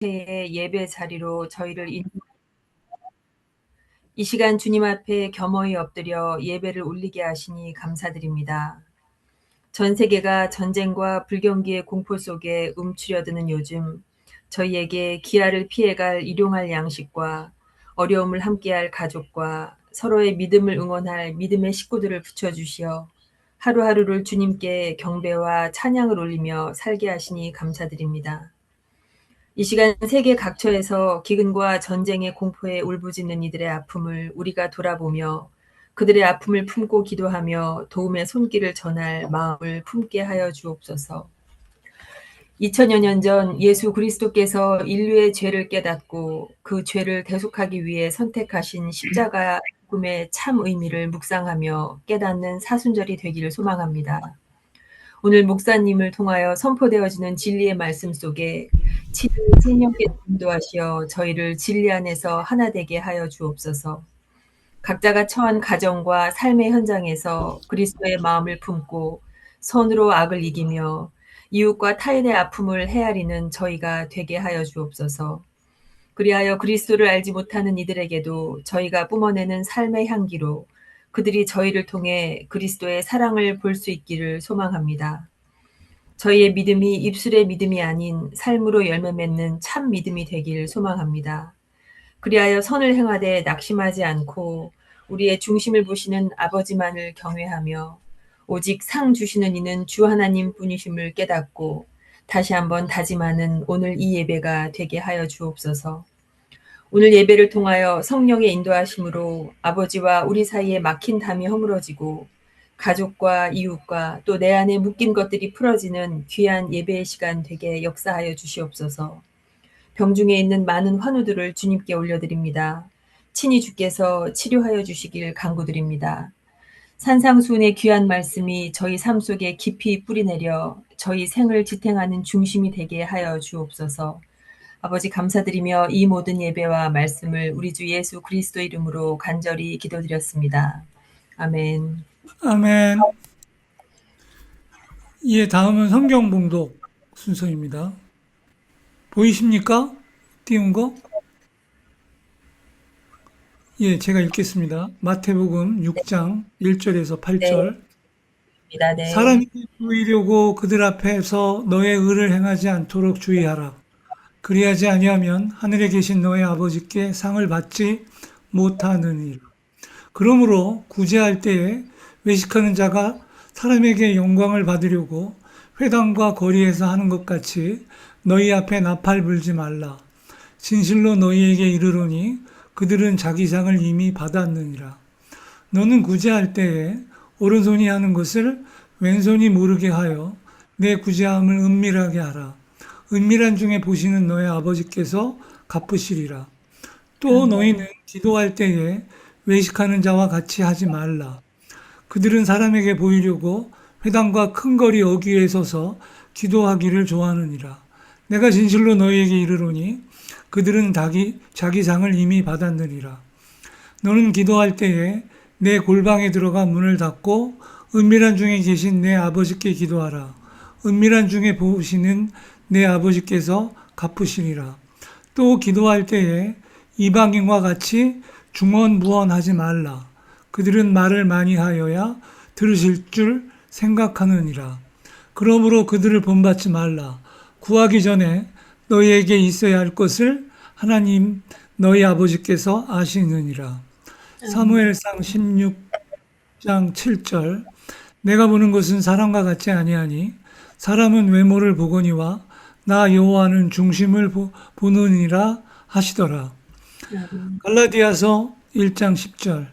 의 예배 자리로 저희를 이 시간 주님 앞에 겸허히 엎드려 예배를 올리게 하시니 감사드립니다. 전 세계가 전쟁과 불경기의 공포 속에 움츠려드는 요즘 저희에게 기아를 피해갈 일용할 양식과 어려움을 함께할 가족과 서로의 믿음을 응원할 믿음의 식구들을 붙여주시어 하루하루를 주님께 경배와 찬양을 올리며 살게 하시니 감사드립니다. 이 시간 세계 각처에서 기근과 전쟁의 공포에 울부짖는 이들의 아픔을 우리가 돌아보며 그들의 아픔을 품고 기도하며 도움의 손길을 전할 마음을 품게 하여 주옵소서. 2000여 년 전 예수 그리스도께서 인류의 죄를 깨닫고 그 죄를 대속하기 위해 선택하신 십자가 죽음의 참 의미를 묵상하며 깨닫는 사순절이 되기를 소망합니다. 오늘 목사님을 통하여 선포되어지는 진리의 말씀 속에 친히 생명께 인도하시어 저희를 진리 안에서 하나 되게 하여 주옵소서. 각자가 처한 가정과 삶의 현장에서 그리스도의 마음을 품고 선으로 악을 이기며 이웃과 타인의 아픔을 헤아리는 저희가 되게 하여 주옵소서. 그리하여 그리스도를 알지 못하는 이들에게도 저희가 뿜어내는 삶의 향기로 그들이 저희를 통해 그리스도의 사랑을 볼 수 있기를 소망합니다. 저희의 믿음이 입술의 믿음이 아닌 삶으로 열매 맺는 참 믿음이 되길 소망합니다. 그리하여 선을 행하되 낙심하지 않고 우리의 중심을 보시는 아버지만을 경외하며 오직 상 주시는 이는 주 하나님 뿐이심을 깨닫고 다시 한번 다짐하는 오늘 이 예배가 되게 하여 주옵소서. 오늘 예배를 통하여 성령의 인도하심으로 아버지와 우리 사이에 막힌 담이 허물어지고 가족과 이웃과 또 내 안에 묶인 것들이 풀어지는 귀한 예배의 시간 되게 역사하여 주시옵소서. 병중에 있는 많은 환우들을 주님께 올려드립니다. 친히 주께서 치료하여 주시길 간구드립니다. 산상수훈의 귀한 말씀이 저희 삶 속에 깊이 뿌리내려 저희 생을 지탱하는 중심이 되게 하여 주옵소서. 아버지 감사드리며 이 모든 예배와 말씀을 우리 주 예수 그리스도 이름으로 간절히 기도드렸습니다. 아멘. 아멘. 예, 다음은 성경 봉독 순서입니다. 보이십니까? 띄운 거? 예, 제가 읽겠습니다. 마태복음 6장 1절에서 네, 8절. 네. 사람이 보이려고 그들 앞에서 너의 의를 행하지 않도록 주의하라. 그리하지 아니하면 하늘에 계신 너의 아버지께 상을 받지 못하느니라. 그러므로 구제할 때에 외식하는 자가 사람에게 영광을 받으려고 회당과 거리에서 하는 것 같이 너희 앞에 나팔 불지 말라. 진실로 너희에게 이르노니 그들은 자기 상을 이미 받았느니라. 너는 구제할 때에 오른손이 하는 것을 왼손이 모르게 하여 내 구제함을 은밀하게 하라. 은밀한 중에 보시는 너의 아버지께서 갚으시리라. 또 아멘. 너희는 기도할 때에 외식하는 자와 같이 하지 말라. 그들은 사람에게 보이려고 회당과 큰 거리 어귀에 서서 기도하기를 좋아하느니라. 내가 진실로 너희에게 이르노니 그들은 자기 상을 이미 받았느니라. 너는 기도할 때에 내 골방에 들어가 문을 닫고 은밀한 중에 계신 내 아버지께 기도하라. 은밀한 중에 보시는 내 아버지께서 갚으시리라. 또 기도할 때에 이방인과 같이 중언부언하지 말라. 그들은 말을 많이 하여야 들으실 줄 생각하느니라. 그러므로 그들을 본받지 말라. 구하기 전에 너희에게 있어야 할 것을 하나님 너희 아버지께서 아시느니라. 사무엘상 16장 7절. 내가 보는 것은 사람과 같지 아니하니 사람은 외모를 보거니와 나 여호와는 중심을 보느니라 하시더라. 갈라디아서 1장 10절.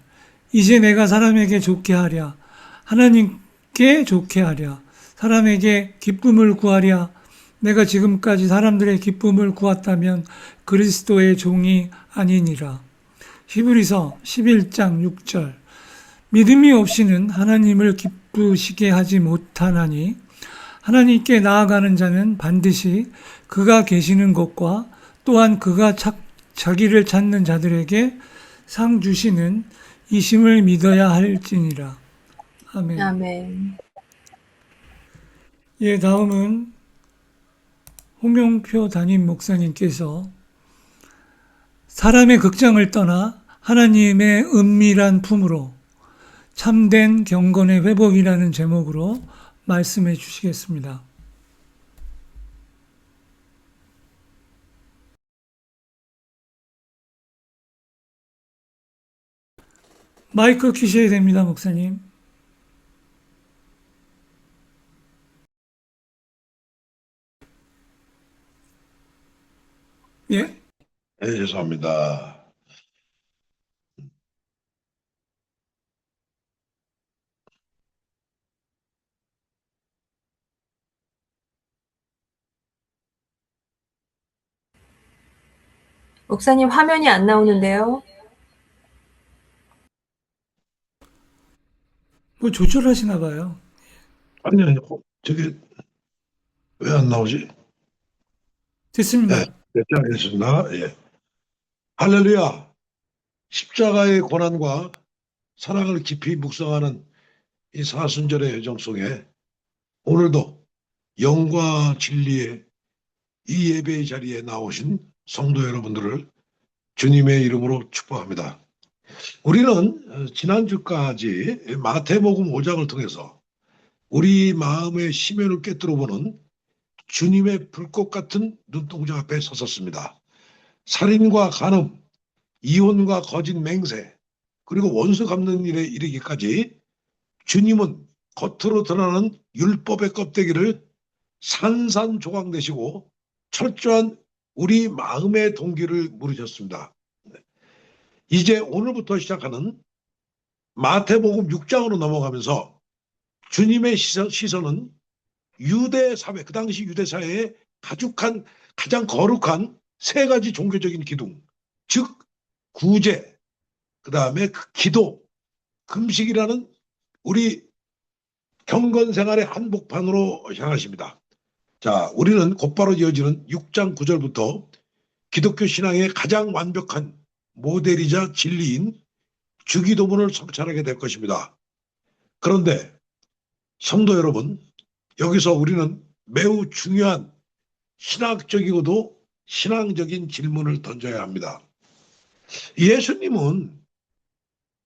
이제 내가 사람에게 좋게 하랴. 하나님께 좋게 하랴. 사람에게 기쁨을 구하랴. 내가 지금까지 사람들의 기쁨을 구했다면 그리스도의 종이 아니니라. 히브리서 11장 6절. 믿음이 없이는 하나님을 기쁘시게 하지 못하나니 하나님께 나아가는 자는 반드시 그가 계시는 것과 또한 그가 자기를 찾는 자들에게 상 주시는 이심을 믿어야 할지니라. 아멘. 아멘. 예, 다음은 홍영표 담임 목사님께서 사람의 극장을 떠나 하나님의 은밀한 품으로 참된 경건의 회복이라는 제목으로 말씀해 주시겠습니다. 마이크 켜셔야 됩니다, 목사님. 예? 네, 죄송합니다. 목사님 화면이 안 나오는데요. 뭐 조절하시나 봐요. 아니, 저기, 왜 안 나오지? 네, 됐습니다. 알겠습니다. 예. 할렐루야! 십자가의 고난과 사랑을 깊이 묵상하는 이 사순절의 여정 속에 오늘도 영과 진리의 이 예배의 자리에 나오신 성도 여러분들을 주님의 이름으로 축복합니다. 우리는 지난주까지 마태복음 5장을 통해서 우리 마음의 심연을 꿰뚫어 보는 주님의 불꽃 같은 눈동자 앞에 섰었습니다. 살인과 간음, 이혼과 거짓 맹세, 그리고 원수 갚는 일에 이르기까지 주님은 겉으로 드러나는 율법의 껍데기를 산산조각내시고 철저한 우리 마음의 동기를 물으셨습니다. 이제 오늘부터 시작하는 마태복음 6장으로 넘어가면서 주님의 시선은 유대 사회, 그 당시 유대 사회의 가장 거룩한 세 가지 종교적인 기둥, 즉 구제, 그 다음에 기도, 금식이라는 우리 경건 생활의 한복판으로 향하십니다. 자, 우리는 곧바로 이어지는 6장 9절부터 기독교 신앙의 가장 완벽한 모델이자 진리인 주기도문을 성찰하게 될 것입니다. 그런데 성도 여러분, 여기서 우리는 매우 중요한 신학적이고도 신앙적인 질문을 던져야 합니다. 예수님은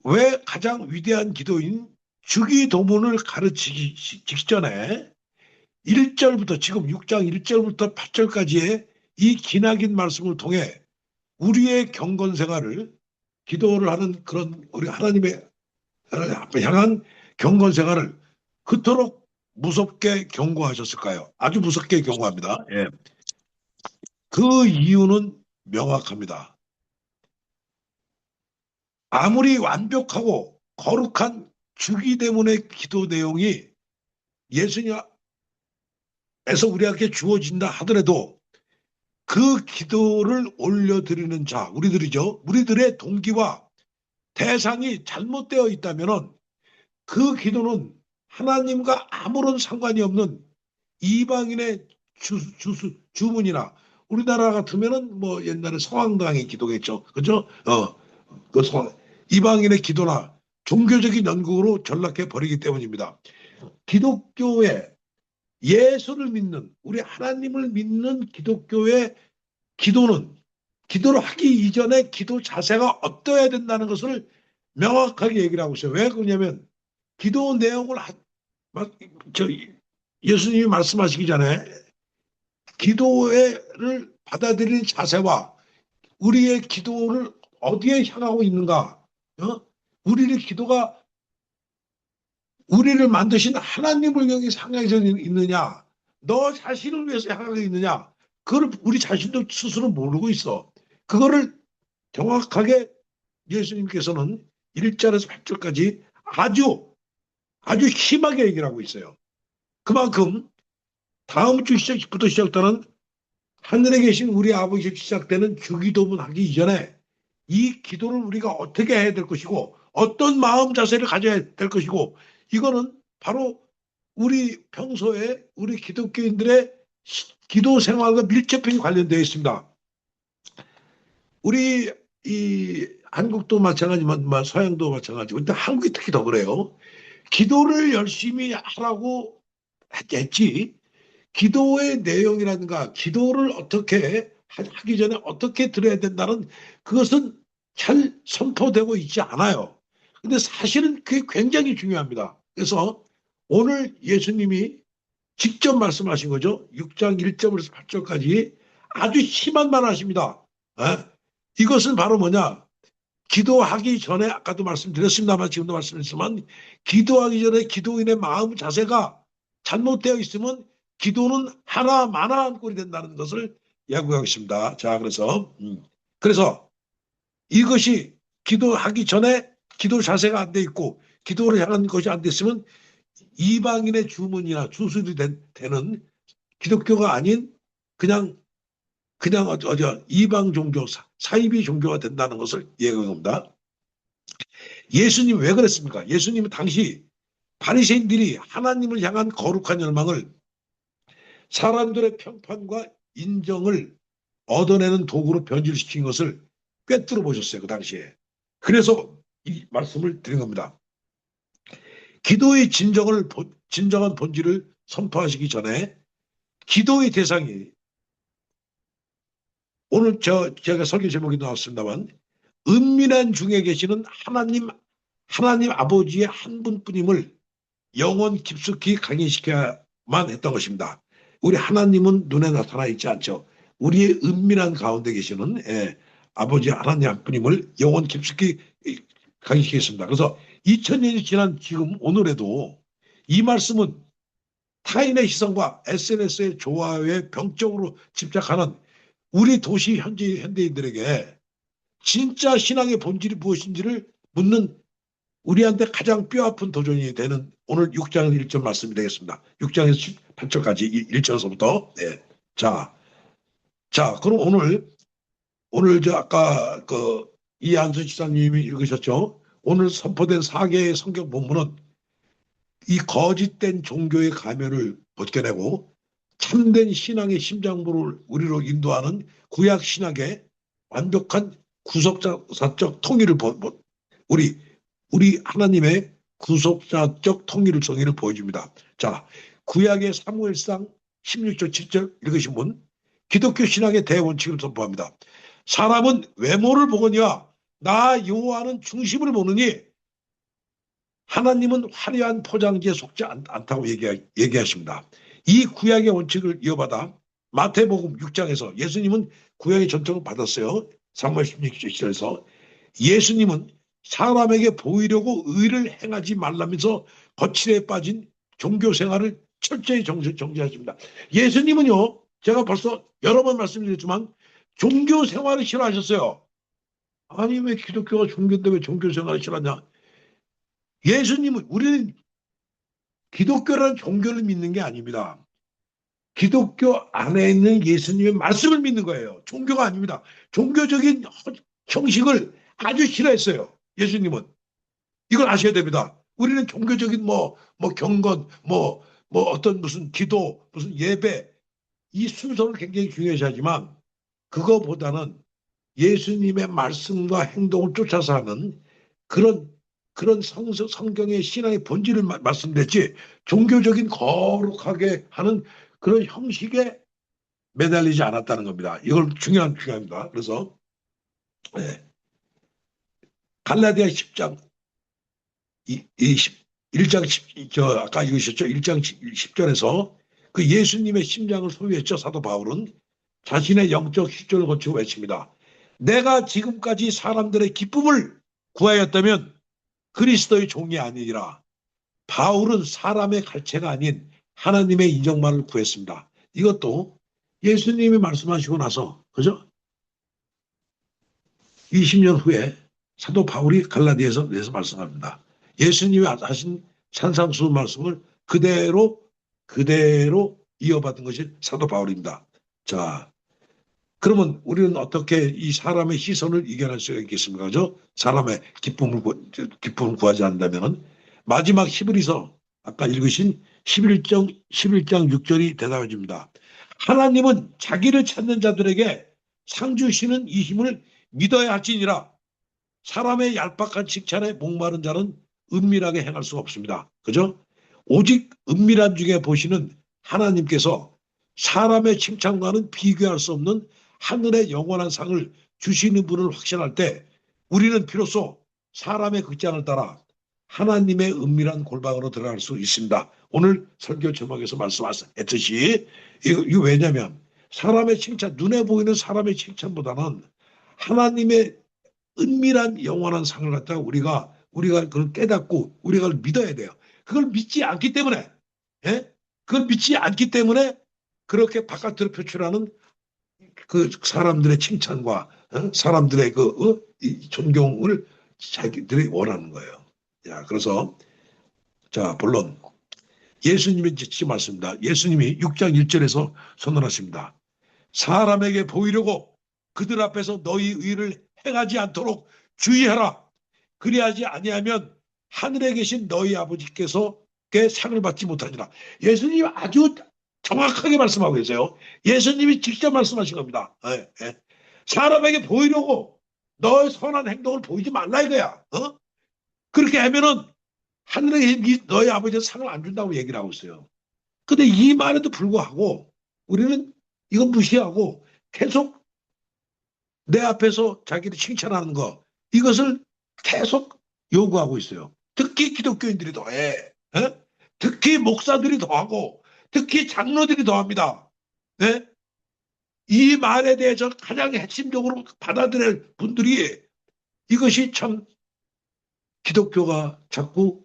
왜 가장 위대한 기도인 주기도문을 가르치기 직전에 1절부터 지금 6장 1절부터 8절까지의 이 기나긴 말씀을 통해 우리의 경건 생활을 기도를 하는 그런 우리 하나님의 향한 경건 생활을 그토록 무섭게 경고하셨을까요? 아주 무섭게 경고합니다. 예. 그 이유는 명확합니다. 아무리 완벽하고 거룩한 주기도문의 기도 내용이 예수님에서 우리에게 주어진다 하더라도 그 기도를 올려드리는 자, 우리들이죠. 우리들의 동기와 대상이 잘못되어 있다면 그 기도는 하나님과 아무런 상관이 없는 이방인의 주문이나 우리나라 같으면은 뭐 옛날에 성황당의 기도겠죠. 그죠? 이방인의 기도나 종교적인 연구로 전락해 버리기 때문입니다. 기독교의 예수를 믿는 우리 하나님을 믿는 기독교의 기도는 기도를 하기 이전에 기도 자세가 어떠해야 된다는 것을 명확하게 얘기를 하고 있어요. 왜 그러냐면 기도 내용을 예수님이 말씀하시기 전에 기도를 받아들이는 자세와 우리의 기도를 어디에 향하고 있는가? 우리의 기도가 우리를 만드신 하나님을 향해서 향해서 있느냐? 너 자신을 위해서 향하고 있느냐? 그걸 우리 자신도 스스로 모르고 있어. 그거를 정확하게 예수님께서는 1절에서 8절까지 아주 심하게 얘기를 하고 있어요. 그만큼 다음 주 시작부터 시작되는 하늘에 계신 우리 아버지 시작되는 주기도문 하기 이전에 이 기도를 우리가 어떻게 해야 될 것이고 어떤 마음 자세를 가져야 될 것이고 이거는 바로 우리 평소에 우리 기독교인들의 기도 생활과 밀접하게 관련되어 있습니다. 우리 이 한국도 마찬가지지만 서양도 마찬가지고 근데 한국이 특히 더 그래요. 기도를 열심히 하라고 했지 기도의 내용이라든가 기도를 어떻게 하기 전에 어떻게 드려야 된다는 그것은 잘 선포되고 있지 않아요. 근데 사실은 그게 굉장히 중요합니다. 그래서 오늘 예수님이 직접 말씀하신 거죠. 6장 1절에서 8절까지 아주 심한 말 하십니다. 에? 이것은 바로 뭐냐? 기도하기 전에 아까도 말씀드렸습니다만 지금도 말씀드렸지만 기도하기 전에 기도인의 마음 자세가 잘못되어 있으면 기도는 하나 마나한 꼴이 된다는 것을 야구하고 있습니다. 자, 그래서 이것이 기도하기 전에 기도 자세가 안 돼 있고 기도를 향한 것이 안 됐으면 이방인의 주문이나 주술이 되는 기독교가 아닌 그냥 이방 종교 사이비 종교가 된다는 것을 얘기합니다. 예수님 왜 그랬습니까? 예수님은 당시 바리새인들이 하나님을 향한 거룩한 열망을 사람들의 평판과 인정을 얻어내는 도구로 변질시킨 것을 꿰뚫어 보셨어요. 그 당시에. 그래서 이 말씀을 드린 겁니다. 기도의 진정한 본질을 선포하시기 전에 기도의 대상이 오늘 제가 설교 제목이 나왔습니다만 은밀한 중에 계시는 하나님 아버지의 한 분뿐임을 영원 깊숙이 강의시켜야만 했던 것입니다. 우리 하나님은 눈에 나타나 있지 않죠. 우리의 은밀한 가운데 계시는 아버지 하나님 한 분임을 영원 깊숙이 강의시켰습니다. 그래서 2000년이 지난 지금 오늘에도 이 말씀은 타인의 시선과 SNS의 좋아요에 병적으로 집착하는 우리 도시 현대인들에게 진짜 신앙의 본질이 무엇인지를 묻는 우리한테 가장 뼈아픈 도전이 되는 오늘 6장 1절 말씀이 되겠습니다. 6장에서 8절까지 1절에서부터. 네. 자, 그럼 오늘 아까 이한수 지사님이 읽으셨죠? 오늘 선포된 4개의 성경 본문은 이 거짓된 종교의 가면을 벗겨내고 참된 신앙의 심장부를 우리로 인도하는 구약 신학의 완벽한 구속사적 통일을 우리 하나님의 구속사적 정의를 보여줍니다. 자, 구약의 사무엘상 16절 7절 읽으신 분, 기독교 신학의 대원칙을 선포합니다. 사람은 외모를 보거니와 나 여호와는 중심을 보느니 하나님은 화려한 포장지에 속지 않다고 얘기하십니다. 이 구약의 원칙을 이어받아 마태복음 6장에서 예수님은 구약의 전통을 받았어요. 사무엘 16절에서 예수님은 사람에게 보이려고 의를 행하지 말라면서 거칠에 빠진 종교 생활을 철저히 정지하십니다. 예수님은요, 제가 벌써 여러 번 말씀드렸지만 종교 생활을 싫어하셨어요. 아니 왜 기독교가 종교인데 왜 종교 생활을 싫어하냐? 우리는 기독교라는 종교를 믿는 게 아닙니다. 기독교 안에 있는 예수님의 말씀을 믿는 거예요. 종교가 아닙니다. 종교적인 형식을 아주 싫어했어요. 예수님은. 이걸 아셔야 됩니다. 우리는 종교적인 경건, 어떤 무슨 기도, 무슨 예배, 이 순서를 굉장히 중요시하지만 그거보다는 예수님의 말씀과 행동을 쫓아서 하는 그런 성경의 신앙의 본질을 말씀드렸지 종교적인 거룩하게 하는 그런 형식에 매달리지 않았다는 겁니다. 이걸 중요합니다. 그래서 갈라디아 10장 1장 아까 읽으셨죠? 1장 10절에서 그 예수님의 심장을 소유했죠. 사도 바울은 자신의 영적 실존을 거치고 외칩니다. 내가 지금까지 사람들의 기쁨을 구하였다면 그리스도의 종이 아니라 바울은 사람의 갈채가 아닌 하나님의 인정만을 구했습니다. 이것도 예수님이 말씀하시고 나서 그죠? 20년 후에 사도 바울이 갈라디아에서 말씀합니다. 예수님이 하신 산상수훈 말씀을 그대로 이어받은 것이 사도 바울입니다. 자, 그러면 우리는 어떻게 이 사람의 시선을 이겨낼 수가 있겠습니까? 그죠? 사람의 기쁨을 구하지 않는다면 마지막 히브리서 아까 읽으신 11장 6절이 대답해 줍니다. 하나님은 자기를 찾는 자들에게 상 주시는 이 힘을 믿어야 할지니라. 사람의 얄팍한 칭찬에 목마른 자는 은밀하게 행할 수가 없습니다. 그죠? 오직 은밀한 중에 보시는 하나님께서 사람의 칭찬과는 비교할 수 없는 하늘의 영원한 상을 주시는 분을 확신할 때 우리는 비로소 사람의 극장을 따라 하나님의 은밀한 골방으로 들어갈 수 있습니다. 오늘 설교 제목에서 말씀하셨듯이 이거 왜냐면 사람의 칭찬, 눈에 보이는 사람의 칭찬보다는 하나님의 은밀한 영원한 상을 갖다가 우리가 그걸 깨닫고 우리가 그걸 믿어야 돼요. 그걸 믿지 않기 때문에, 예? 그걸 믿지 않기 때문에 그렇게 바깥으로 표출하는 그 사람들의 칭찬과 사람들의 이 존경을 자기들이 원하는 거예요. 자, 그래서 자, 본론 예수님이 지금 말씀입니다. 예수님이 6장 1절에서 선언하십니다. 사람에게 보이려고 그들 앞에서 너희 의를 행하지 않도록 주의하라. 그리하지 아니하면 하늘에 계신 너희 아버지께서 상을 받지 못하니라. 예수님이 아주 정확하게 말씀하고 계세요. 예수님이 직접 말씀하신 겁니다. 예, 예. 사람에게 보이려고 너의 선한 행동을 보이지 말라 이거야. 그렇게 하면은 하늘에 계신 너희 아버지가 상을 안 준다고 얘기를 하고 있어요. 근데 이 말에도 불구하고 우리는 이건 무시하고 계속 내 앞에서 자기를 칭찬하는 거 이것을 계속 요구하고 있어요. 특히 기독교인들이 더해. 에? 특히 목사들이 더하고 특히 장로들이 더합니다. 네? 이 말에 대해서 가장 핵심적으로 받아들일 분들이 이것이 참 기독교가 자꾸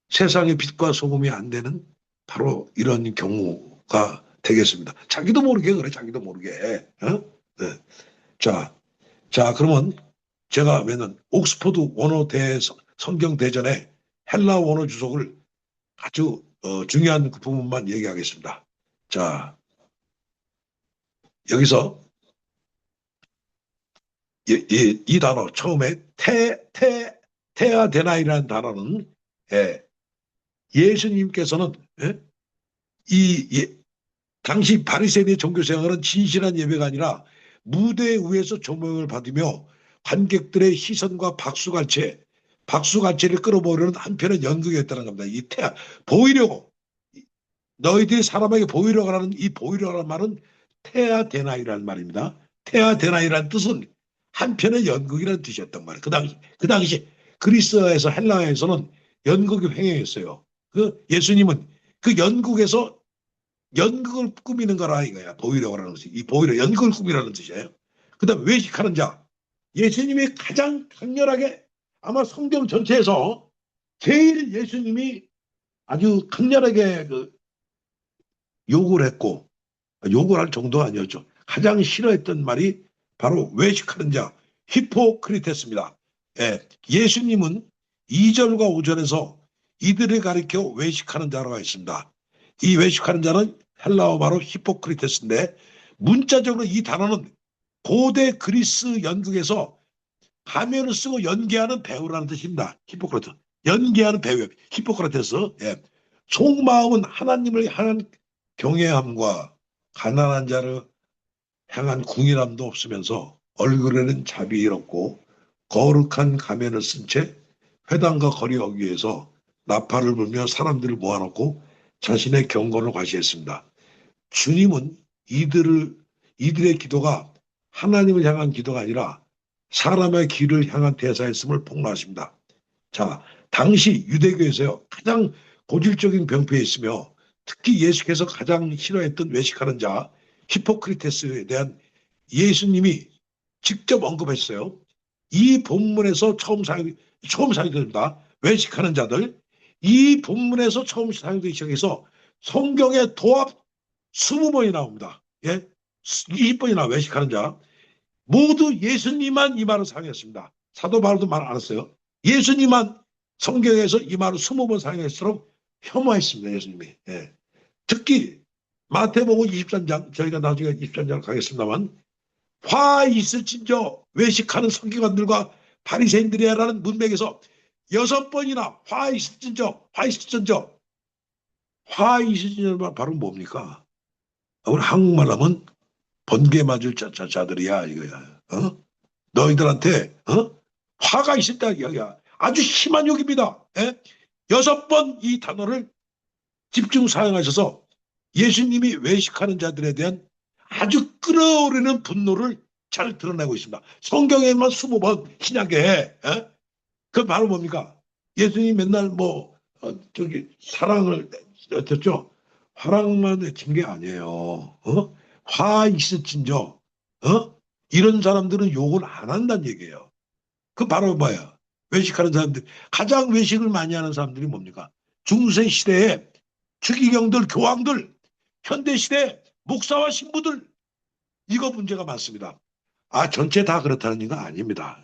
세상의 빛과 소금이 안 되는 바로 이런 경우가 되겠습니다. 자기도 모르게 그래. 자기도 모르게. 네. 자, 그러면 제가 맨날 옥스퍼드 원어 성경 대전에 헬라 원어 주석을 아주 중요한 그 부분만 얘기하겠습니다. 자, 여기서 이 단어 처음에 테아데나이라는 단어는 예수님께서는 당시 바리새인의 종교생활은 진실한 예배가 아니라 무대 위에서 조명을 받으며 관객들의 시선과 박수갈채를 끌어모으려는 한편의 연극이었다는 겁니다. 이 보이려고 너희들이 사람에게 보이려고 하는 이 보이려고 하는 말은 테아데나이라는 말입니다. 테아데나이라는 뜻은 한편의 연극이라는 뜻이었단 말이에요. 그 당시 그리스에서 헬라에서는 연극이 횡행했어요. 예수님은 그 연극에서 연극을 꾸미는 거라 이거야. 보이려고 하는 것이. 이 보이려 연극을 꾸미라는 뜻이에요. 그 다음에 외식하는 자. 예수님이 가장 강렬하게 아마 성경 전체에서 제일 예수님이 아주 강렬하게 욕을 했고 욕을 할 정도가 아니었죠. 가장 싫어했던 말이 바로 외식하는 자 히포크리테스입니다. 예수님은 2절과 5절에서 이들을 가리켜 외식하는 자라고 했습니다. 이 외식하는 자는 헬라어 바로 히포크리테스인데 문자적으로 이 단어는 고대 그리스 연극에서 가면을 쓰고 연기하는 배우라는 뜻입니다. 히포크라테스. 연기하는 배우. 히포크라테스. 속마음은 하나님을 향한 경외함과 가난한 자를 향한 궁일함도 없으면서 얼굴에는 자비롭고 거룩한 가면을 쓴 채 회당과 거리 어귀에서 나팔을 불며 사람들을 모아놓고 자신의 경건을 과시했습니다. 주님은 이들의 기도가 하나님을 향한 기도가 아니라 사람의 길을 향한 대사였음을 폭로하십니다. 자, 당시 유대교에서요 가장 고질적인 병폐에 있으며 특히 예수께서 가장 싫어했던 외식하는 자 히포크리테스에 대한 예수님이 직접 언급했어요. 이 본문에서 처음 사용됩니다. 외식하는 자들. 이 본문에서 처음 사용되기 시작해서 성경의 도합 20번이 나옵니다. 20번이 나와 외식하는 자. 모두 예수님만 이 말을 사용했습니다. 사도 바울도 말 안 했어요. 예수님만 성경에서 이 말을 20번 사용할수록 혐오했습니다. 예수님이. 특히 마태복음 23장 저희가 나중에 23장 가겠습니다만 화 있을진저 외식하는 서기관들과 바리새인들이라는 문맥에서 6번이나 화 있을진저 바로 뭡니까? 우리 한국말 하면 번개 맞을 자들이야 이거야. 너희들한테 화가 있을 때 이야기야. 아주 심한 욕입니다. 6번 이 단어를 집중 사용하셔서 예수님이 외식하는 자들에 대한 아주 끓어오르는 분노를 잘 드러내고 있습니다. 성경에만 20번 신약에 그 바로 뭡니까? 예수님 맨날 사랑을 어쩌죠? 화랑만 외친 게 아니에요. 화 있을진저 이런 사람들은 욕을 안 한다는 얘기예요. 그 바로 뭐야? 외식하는 사람들. 가장 외식을 많이 하는 사람들이 뭡니까? 중세 시대에 추기경들, 교황들, 현대 시대 목사와 신부들, 이거 문제가 많습니다. 전체 다 그렇다는 건 아닙니다.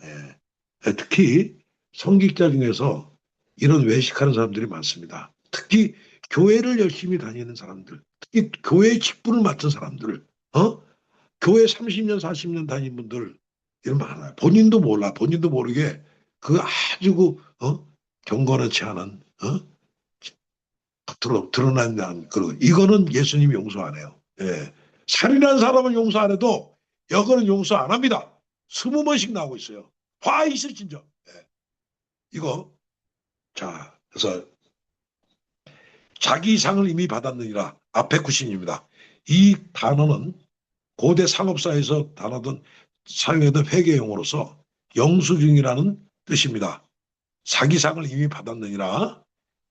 특히 성직자 중에서 이런 외식하는 사람들이 많습니다. 특히 교회를 열심히 다니는 사람들, 특히 교회 직분을 맡은 사람들, 교회 30년, 40년 다닌 분들 이런 많아요. 본인도 몰라, 본인도 모르게 그 아주 경건하지 않은 드러난 그런 이거는 예수님이 용서 안 해요. 살인한 사람은 용서 안 해도 여거는 용서 안 합니다. 20번씩 나오고 있어요. 화 있을진저. 이거 자 그래서 자기 상을 이미 받았느니라 앞에 구신입니다. 이 단어는 고대 상업사에서 다루던 사용했던 회계용어로서 영수증이라는 뜻입니다. 사기상을 이미 받았느니라.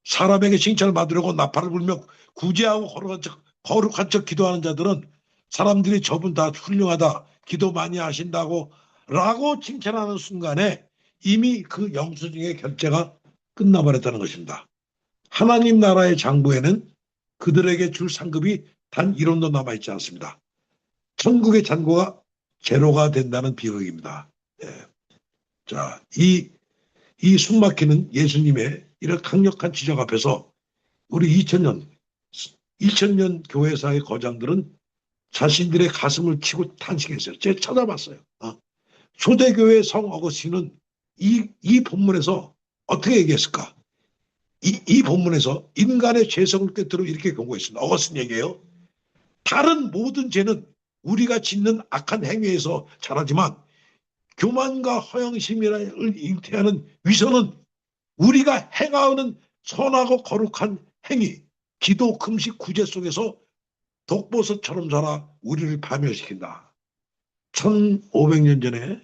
사람에게 칭찬을 받으려고 나팔을 불며 구제하고 거룩한 척 기도하는 자들은 사람들이 저분 다 훌륭하다, 기도 많이 하신다고 라고 칭찬하는 순간에 이미 그 영수증의 결제가 끝나버렸다는 것입니다. 하나님 나라의 장부에는 그들에게 줄 상급이 단 1원도 남아있지 않습니다. 천국의 잔고가 제로가 된다는 비극입니다. 자, 이 숨막히는 예수님의 이런 강력한 지적 앞에서 우리 2000년 교회사의 거장들은 자신들의 가슴을 치고 탄식했어요. 제가 찾아봤어요. 초대교회 성 어거스틴은 이 본문에서 어떻게 얘기했을까? 이 본문에서 인간의 죄성을 꿰뚫어 이렇게 경고했습니다. 어거스틴 얘기예요. 다른 모든 죄는 우리가 짓는 악한 행위에서 자라지만 교만과 허영심을 잉태하는 위선은 우리가 행하는 선하고 거룩한 행위, 기도, 금식, 구제 속에서 독버섯처럼 자라 우리를 파멸시킨다. 1500년 전에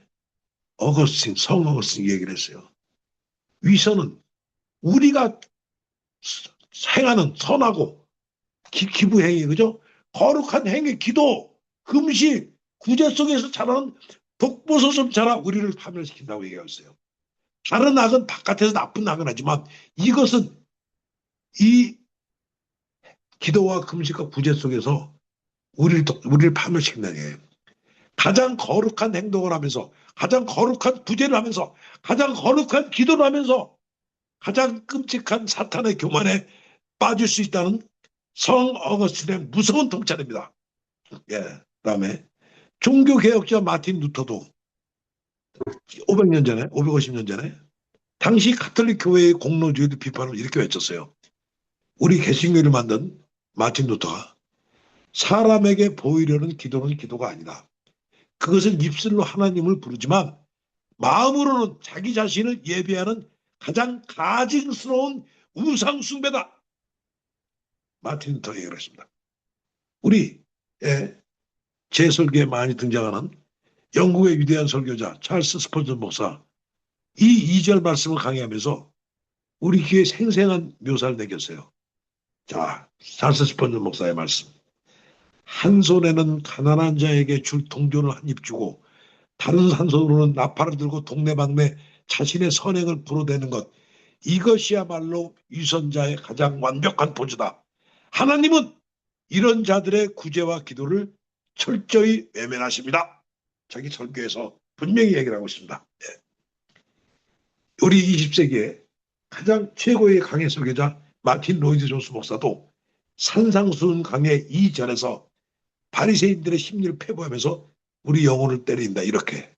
성 어거스틴 얘기를 했어요. 위선은 우리가 행하는 선하고 기부 행위, 그죠? 거룩한 행위, 기도, 금식, 구제 속에서 자라는 독버섯처럼 자라 우리를 파멸시킨다고 얘기하고 있어요. 다른 악은 바깥에서 나쁜 악은 하지만 이것은 이 기도와 금식과 구제 속에서 우리를 파멸시킨다는 얘기예요. 가장 거룩한 행동을 하면서, 가장 거룩한 구제를 하면서, 가장 거룩한 기도를 하면서 가장 끔찍한 사탄의 교만에 빠질 수 있다는 성 어거스틴의 무서운 통찰입니다. 그다음에 종교개혁자 마틴 루터도 500년 전에, 550년 전에 당시 가톨릭 교회의 공로주의를 비판을 이렇게 외쳤어요. 우리 개신교를 만든 마틴 루터가 사람에게 보이려는 기도는 기도가 아니다. 그것은 입술로 하나님을 부르지만 마음으로는 자기 자신을 예배하는 가장 가증스러운 우상 숭배다. 마틴 루터 얘기를 했습니다. 우리 제 설교에 많이 등장하는 영국의 위대한 설교자 찰스 스펄전 목사 이 2절 말씀을 강의하면서 우리 귀에 생생한 묘사를 내겼어요. 자, 찰스 스펄전 목사의 말씀. 한 손에는 가난한 자에게 줄 동전을 한 입 주고 다른 한 손으로는 나팔을 들고 동네방네 자신의 선행을 불어대는 것, 이것이야말로 위선자의 가장 완벽한 포즈다. 하나님은 이런 자들의 구제와 기도를 철저히 외면하십니다. 자기 설교에서 분명히 얘기를 하고 있습니다. 우리 20세기에 가장 최고의 강해 설교자 마틴 로이드 존스 목사도 산상수훈 강해 2절에서 바리새인들의 심리를 패부하면서 우리 영혼을 때린다. 이렇게.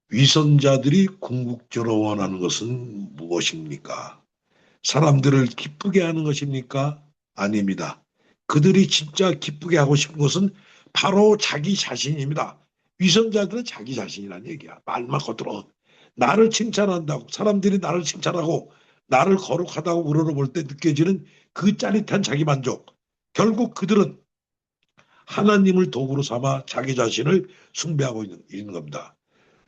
위선자들이 궁극적으로 원하는 것은 무엇입니까? 사람들을 기쁘게 하는 것입니까? 아닙니다. 그들이 진짜 기쁘게 하고 싶은 것은 바로 자기 자신입니다. 위선자들은 자기 자신이라는 얘기야. 말만 겉들어. 나를 칭찬한다고, 사람들이 나를 칭찬하고 나를 거룩하다고 우러러볼 때 느껴지는 그 짜릿한 자기만족. 결국 그들은 하나님을 도구로 삼아 자기 자신을 숭배하고 있는 겁니다.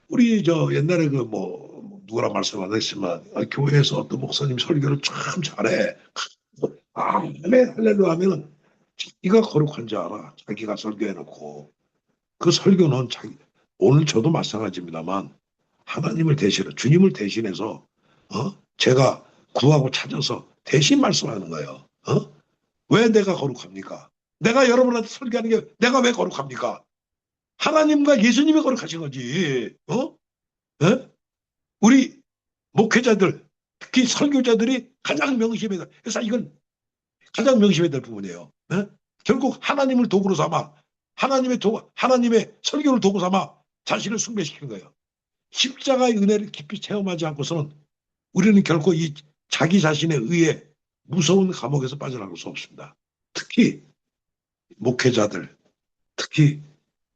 우리 저 옛날에 그 뭐 누구랑 말씀 안 했지만 교회에서 어떤 목사님 설교를 참 잘해. 할렐루야 하면은 자기가 거룩한 줄 알아. 자기가 설교해놓고 그 설교는 자기 오늘 저도 마찬가지입니다만 하나님을 대신해 주님을 대신해서 제가 구하고 찾아서 대신 말씀하는 거예요. 왜 내가 거룩합니까? 내가 여러분한테 설교하는 게 내가 왜 거룩합니까? 하나님과 예수님이 거룩하신 거지. 예? 우리 목회자들 특히 설교자들이 가장 명심해야 돼. 그래서 이건 가장 명심해야 될 부분이에요. 예? 결국 하나님을 도구로 삼아 하나님의 설교를 도구 삼아 자신을 숭배시키는 거예요. 십자가의 은혜를 깊이 체험하지 않고서는 우리는 결코 이 자기 자신에 의해 무서운 감옥에서 빠져나갈 수 없습니다. 특히 목회자들, 특히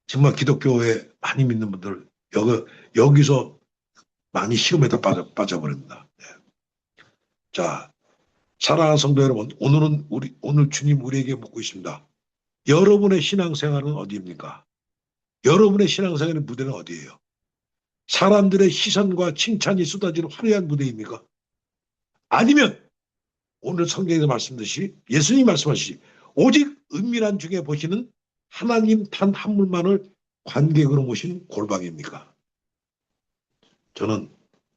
정말 기독교에 많이 믿는 분들 여기서 많이 시험에다 빠져버립니다. 네. 자, 사랑하는 성도 여러분, 오늘 주님 우리에게 묻고 있습니다. 여러분의 신앙생활은 어디입니까? 여러분의 신앙생활의 무대는 어디예요? 사람들의 시선과 칭찬이 쏟아지는 화려한 무대입니까? 아니면 오늘 성경에서 말씀드렸듯이 예수님이 말씀하시지 오직 은밀한 중에 보시는 하나님 단 한 분만을 관객으로 모신 골방입니까? 저는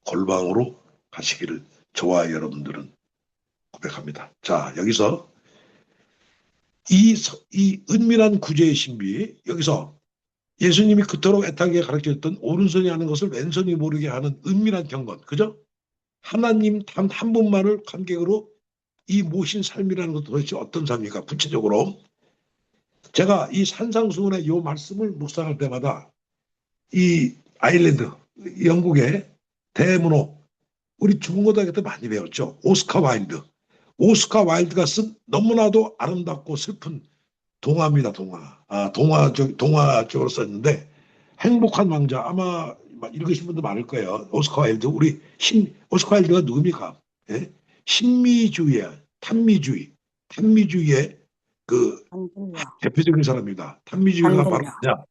골방으로 가시기를 저와 여러분들은 고백합니다. 자, 여기서 이 은밀한 구제의 신비, 여기서 예수님이 그토록 애타게 가르쳐줬던 오른손이 하는 것을 왼손이 모르게 하는 은밀한 경건, 그죠? 하나님 단 한 분만을 관객으로 이 모신 삶이라는 것도 도대체 어떤 삶입니까? 구체적으로 제가 이 산상수훈의 이 말씀을 묵상할 때마다 이 아일랜드, 영국의 대문호, 우리 중고등학교 때 많이 배웠죠. 오스카 와일드. 오스카 와일드가 쓴 너무나도 아름답고 슬픈 동화입니다. 동화 쪽으로 썼는데 행복한 왕자 아마 읽으신 분도 많을 거예요. 오스카 와일드. 오스카 와일드가 누굽니까? 예? 신미주의야. 탐미주의의 그 한글요. 대표적인 사람입니다. 탐미주의가 바로 한글요.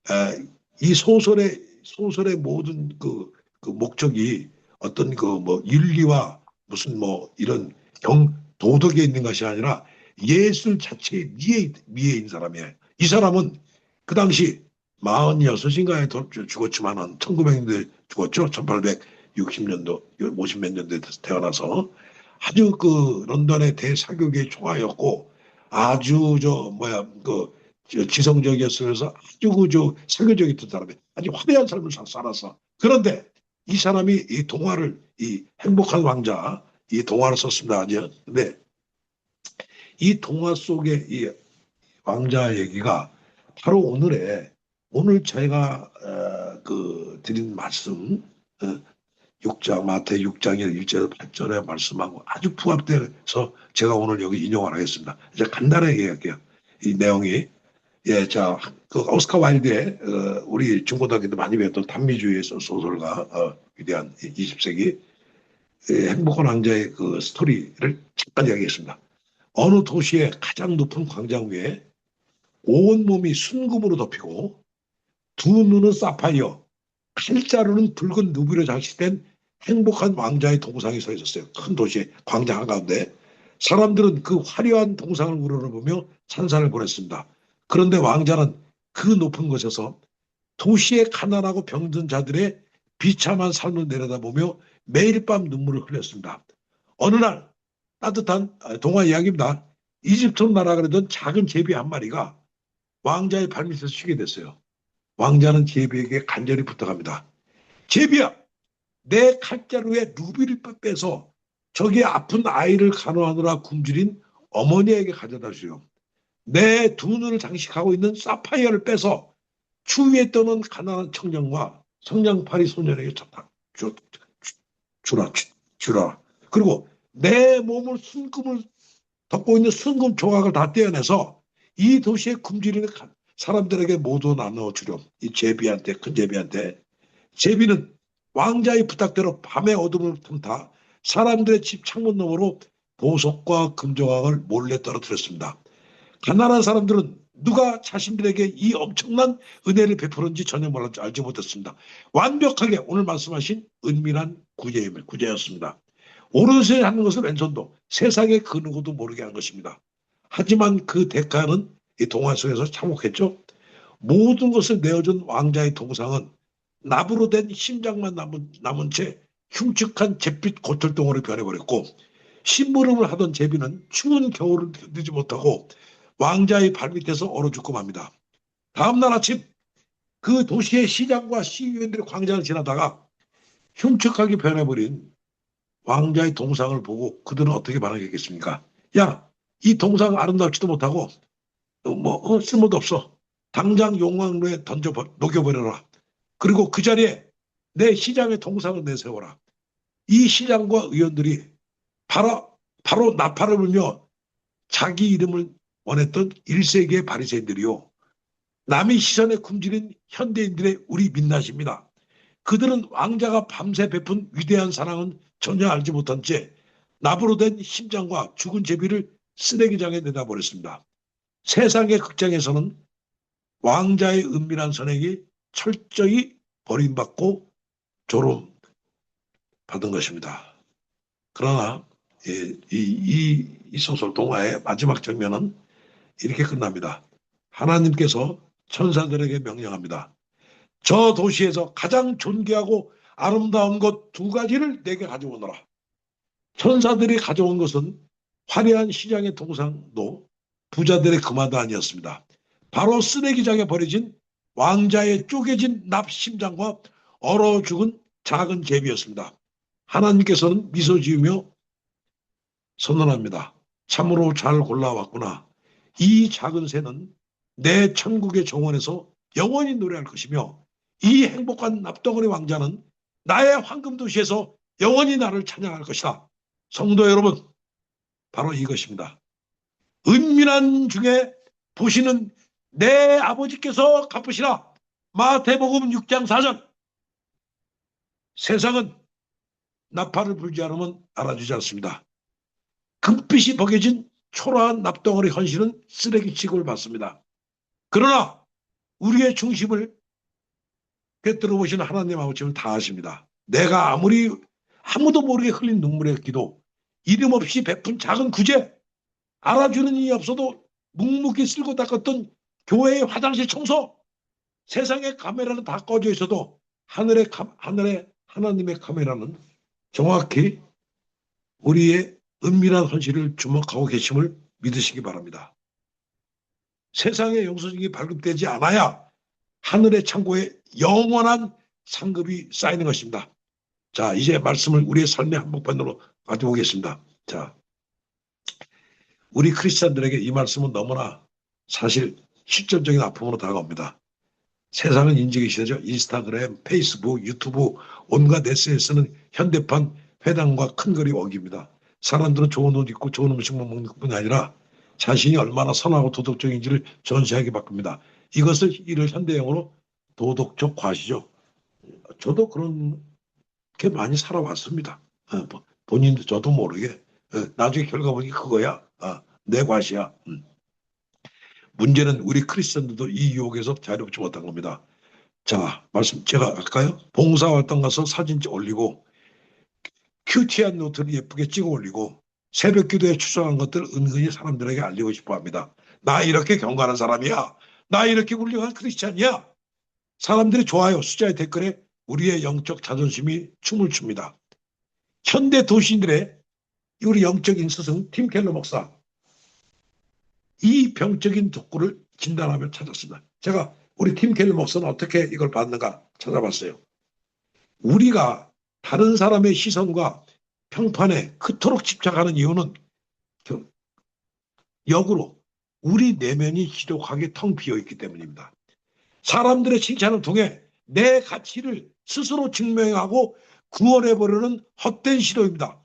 뭐냐? 이 소설의 모든 그 목적이 어떤 그 뭐 윤리와 무슨 뭐 이런 도덕에 있는 것이 아니라 예술 자체의 미에 있는 사람이에요. 이 사람은 그 당시 46인가에 죽었지만은 1900년도에 죽었죠. 1860년도 50몇 년도에 태어나서 아주 그 런던의 대사교계의 총화였고 아주 지성적이었으면서 아주 사교적이었던 사람이 아주 화려한 삶을 살았어. 그런데 이 사람이 이 행복한 왕자 이 동화를 썼습니다. 아니요. 근데 이 동화 속의 이 왕자 얘기가 바로 오늘 저희가 드린 말씀 6장 마태복 6장의 1절 8절의 말씀하고 아주 부합돼서 제가 오늘 여기 인용을 하겠습니다. 이제 간단하게 얘기할게요. 이 내용이 그 오스카 와일드의 우리 중고등학교 때 많이 배웠던 단미주의의 소설가 위대한 20세기 행복한 왕자의 그 스토리를 잠깐 이야기했습니다. 어느 도시의 가장 높은 광장 위에 온몸이 순금으로 덮이고 두 눈은 사파이어, 칼자루는 붉은 누비로 장식된 행복한 왕자의 동상이 서 있었어요. 큰 도시의 광장 한가운데 사람들은 그 화려한 동상을 우러러보며 찬사를 보냈습니다. 그런데 왕자는 그 높은 곳에서 도시의 가난하고 병든 자들의 비참한 삶을 내려다보며 매일 밤 눈물을 흘렸습니다. 어느 날 따뜻한 동화 이야기입니다. 이집트로 날아가려던 작은 제비 한 마리가 왕자의 발밑에서 쉬게 됐어요. 왕자는 제비에게 간절히 부탁합니다. 제비야, 내 칼자루에 루비를 빼서 저기 아픈 아이를 간호하느라 굶주린 어머니에게 가져다 주요. 내 두 눈을 장식하고 있는 사파이어를 빼서 추위에 떠는 가난한 청년과 성냥팔이 소년에게 주라. 그리고 내 몸을 순금을 덮고 있는 순금 조각을 다 떼어내서 이 도시에 굶주리는 사람들에게 모두 나눠주렴. 이 큰 제비한테. 제비는 왕자의 부탁대로 밤의 어둠을 틈타 사람들의 집 창문 너머로 보석과 금조각을 몰래 떨어뜨렸습니다. 가난한 사람들은 누가 자신들에게 이 엄청난 은혜를 베푸는지 전혀 몰랐지 알지 못했습니다. 완벽하게 오늘 말씀하신 은밀한 구제였습니다. 오른손에 하는 것은 왼손도 세상의 그 누구도 모르게 하는 것입니다. 하지만 그 대가는 이 동화 속에서 참혹했죠. 모든 것을 내어준 왕자의 동상은 납으로 된 심장만 남은 채 흉측한 잿빛 고철덩어리 변해버렸고, 심부름을 하던 제비는 추운 겨울을 견디지 못하고 왕자의 발밑에서 얼어 죽고 맙니다. 다음날 아침 그 도시의 시장과 시의원들이 광장을 지나다가 흉측하게 변해버린 왕자의 동상을 보고 그들은 어떻게 반응했겠습니까? 야, 이 동상 아름답지도 못하고 쓸모도 없어. 당장 용광로에 녹여버려라. 그리고 그 자리에 내 시장의 동상을 내세워라. 이 시장과 의원들이 바로 나팔을 불며 자기 이름을 원했던 1세기의 바리새인들이요, 남의 시선에 굶주린 현대인들의 우리 민낯입니다. 그들은 왕자가 밤새 베푼 위대한 사랑은 전혀 알지 못한 채 납으로 된 심장과 죽은 제비를 쓰레기장에 내다버렸습니다. 세상의 극장에서는 왕자의 은밀한 선행이 철저히 버림받고 조롱받은 것입니다. 그러나 이 소설 동화의 마지막 장면은 이렇게 끝납니다. 하나님께서 천사들에게 명령합니다. 저 도시에서 가장 존귀하고 아름다운 것 2가지를 내게 가져오너라. 천사들이 가져온 것은 화려한 시장의 동상도 부자들의 금화도 아니었습니다. 바로 쓰레기장에 버려진 왕자의 쪼개진 납 심장과 얼어 죽은 작은 제비였습니다. 하나님께서는 미소 지으며 선언합니다. 참으로 잘 골라왔구나. 이 작은 새는 내 천국의 정원에서 영원히 노래할 것이며, 이 행복한 납덩어리 왕자는 나의 황금도시에서 영원히 나를 찬양할 것이다. 성도 여러분, 바로 이것입니다. 은밀한 중에 보시는 내 아버지께서 갚으시라. 마태복음 6장 4절. 세상은 나팔을 불지 않으면 알아주지 않습니다. 금빛이 버겨진 초라한 납덩어리 헌신은 쓰레기 취급을 받습니다. 그러나 우리의 중심을 꿰뚫어 보시는 하나님 아버지는 다 아십니다. 내가 아무리 아무도 모르게 흘린 눈물의 기도, 이름 없이 베푼 작은 구제, 알아주는 이이 없어도 묵묵히 쓸고 닦았던 교회의 화장실 청소, 세상의 카메라는 다 꺼져 있어도 하늘의 하나님의 카메라는 정확히 우리의 은밀한 헌신을 주목하고 계심을 믿으시기 바랍니다. 세상의 영수증이 발급되지 않아야 하늘의 창고에 영원한 상급이 쌓이는 것입니다. 자, 이제 말씀을 우리의 삶의 한복판으로 가져오겠습니다. 자, 우리 크리스찬들에게 이 말씀은 너무나 사실 실질적인 아픔으로 다가옵니다. 세상은 인식이 시대죠. 인스타그램, 페이스북, 유튜브, 온갖 SNS는 현대판 회당과 큰 거리 원기입니다. 사람들은 좋은 옷 입고 좋은 음식만 먹는 것뿐이 아니라 자신이 얼마나 선하고 도덕적인지를 전시하게 바꿉니다. 이를 현대형으로 도덕적 과시죠. 저도 그렇게 많이 살아왔습니다. 본인도 저도 모르게. 나중에 결과 보니 그거야. 내 과시야. 문제는 우리 크리스천들도 이 유혹에서 자유롭지 못한 겁니다. 자, 말씀 제가 할까요? 봉사활동 가서 사진 올리고, 큐티한 노트를 예쁘게 찍어 올리고, 새벽 기도에 출석한 것들을 은근히 사람들에게 알리고 싶어 합니다. 나 이렇게 경건한 사람이야. 나 이렇게 훌륭한 크리스찬이야. 사람들이 좋아요, 숫자의 댓글에 우리의 영적 자존심이 춤을 춥니다. 현대 도시인들의 우리 영적인 스승 팀 켈러 목사, 이 병적인 독구를 진단하며 찾았습니다. 제가 우리 팀 켈러 목사는 어떻게 이걸 봤는가 찾아봤어요. 우리가 다른 사람의 시선과 평판에 그토록 집착하는 이유는 역으로 우리 내면이 지독하게 텅 비어있기 때문입니다. 사람들의 칭찬을 통해 내 가치를 스스로 증명하고 구원해버리는 헛된 시도입니다.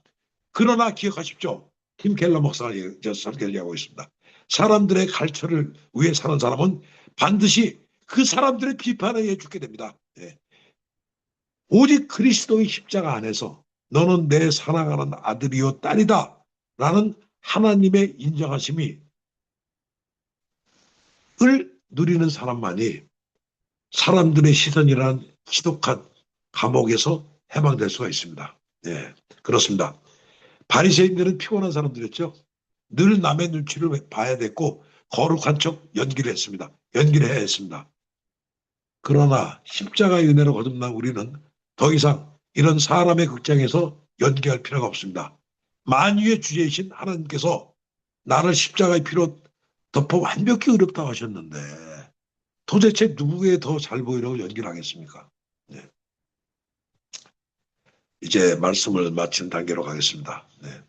그러나 기억하십시오. 팀 켈러 목사가 얘기하고 있습니다. 사람들의 갈처를 위해 사는 사람은 반드시 그 사람들의 비판에 의해 죽게 됩니다. 오직 그리스도의 십자가 안에서 너는 내 사랑하는 아들이요 딸이다 라는 하나님의 인정하심이 을 누리는 사람만이 사람들의 시선이란 지독한 감옥에서 해방될 수가 있습니다. 네, 그렇습니다. 바리새인들은 피곤한 사람들이었죠. 늘 남의 눈치를 봐야 됐고 거룩한 척 연기를 했습니다. 연기를 해야 했습니다. 그러나 십자가의 은혜로 거듭난 우리는 더 이상 이런 사람의 극장에서 연기할 필요가 없습니다. 만유의 주제이신 하나님께서 나를 십자가의 피로 덮어 완벽히 의롭다고 하셨는데 도대체 누구에 더 잘 보이려고 연기를 하겠습니까? 네. 이제 말씀을 마치는 단계로 가겠습니다. 네.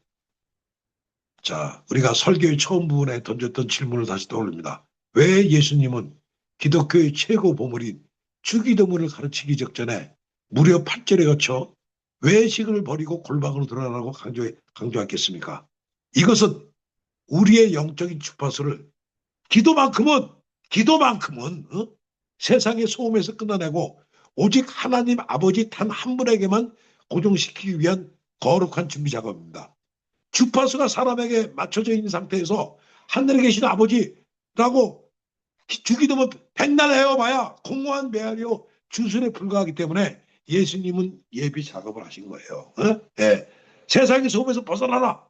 자, 우리가 설교의 처음 부분에 던졌던 질문을 다시 떠올립니다. 왜 예수님은 기독교의 최고 보물인 주기도문을 가르치기 직전에 무려 8절에 거쳐 외식을 버리고 골방으로 들어가라고 강조했겠습니까? 이것은 우리의 영적인 주파수를 기도만큼은 세상의 소음에서 끊어내고 오직 하나님 아버지 단 한 분에게만 고정시키기 위한 거룩한 준비 작업입니다. 주파수가 사람에게 맞춰져 있는 상태에서 하늘에 계신 아버지라고 주기도면 백날 헤어봐야 공허한 메아리요 주술에 불과하기 때문에 예수님은 예비 작업을 하신 거예요. 네. 세상의 소음에서 벗어나라.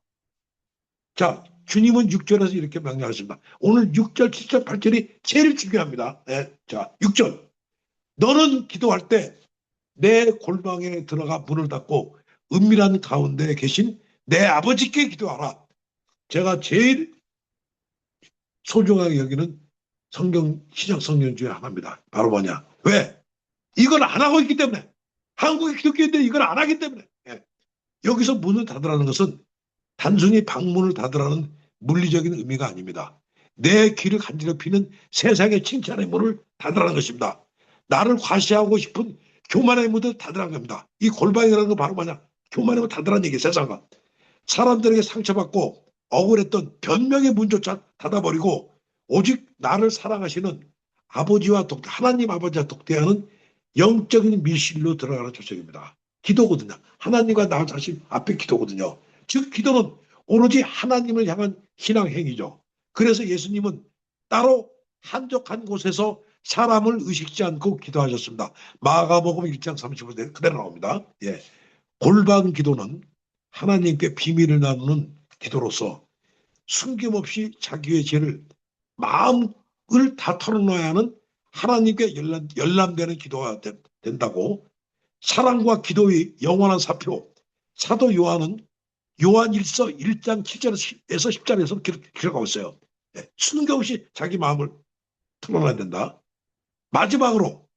자, 주님은 6절에서 이렇게 명령하십니다. 오늘 6절, 7절, 8절이 제일 중요합니다. 네. 자, 6절. 너는 기도할 때 내 골방에 들어가 문을 닫고 은밀한 가운데 계신 내 아버지께 기도하라. 제가 제일 소중하게 여기는 신약 성경 중에 하나입니다. 바로 뭐냐? 왜? 이걸 안 하고 있기 때문에. 한국의 기독교인들이 이걸 안 하기 때문에. 예. 여기서 문을 닫으라는 것은 단순히 방문을 닫으라는 물리적인 의미가 아닙니다. 내 귀를 간지럽히는 세상의 칭찬의 문을 닫으라는 것입니다. 나를 과시하고 싶은 교만의 문을 닫으라는 겁니다. 이 골방이라는 건 바로 뭐냐? 교만의 문 닫으라는 얘기예요. 세상과. 사람들에게 상처받고 억울했던 변명의 문조차 닫아버리고 오직 나를 사랑하시는 아버지와 하나님 아버지와 독대하는 영적인 밀실로 들어가는 조직입니다. 기도거든요. 하나님과 나 자신 앞에 기도거든요. 즉 기도는 오로지 하나님을 향한 신앙 행위죠. 그래서 예수님은 따로 한적한 곳에서 사람을 의식지 않고 기도하셨습니다. 마가복음 1장 35절 그대로 나옵니다. 예. 골방 기도는 하나님께 비밀을 나누는 기도로서 숨김없이 자기의 죄를 마음을 다 털어놓아야 하는 하나님께 열람되는 기도가 된다고 사랑과 기도의 영원한 사표 사도 요한은 요한 1장 7절에서 10절에서 기록하고 있어요. 네, 숨김없이 자기 마음을 털어놔야 된다. 마지막으로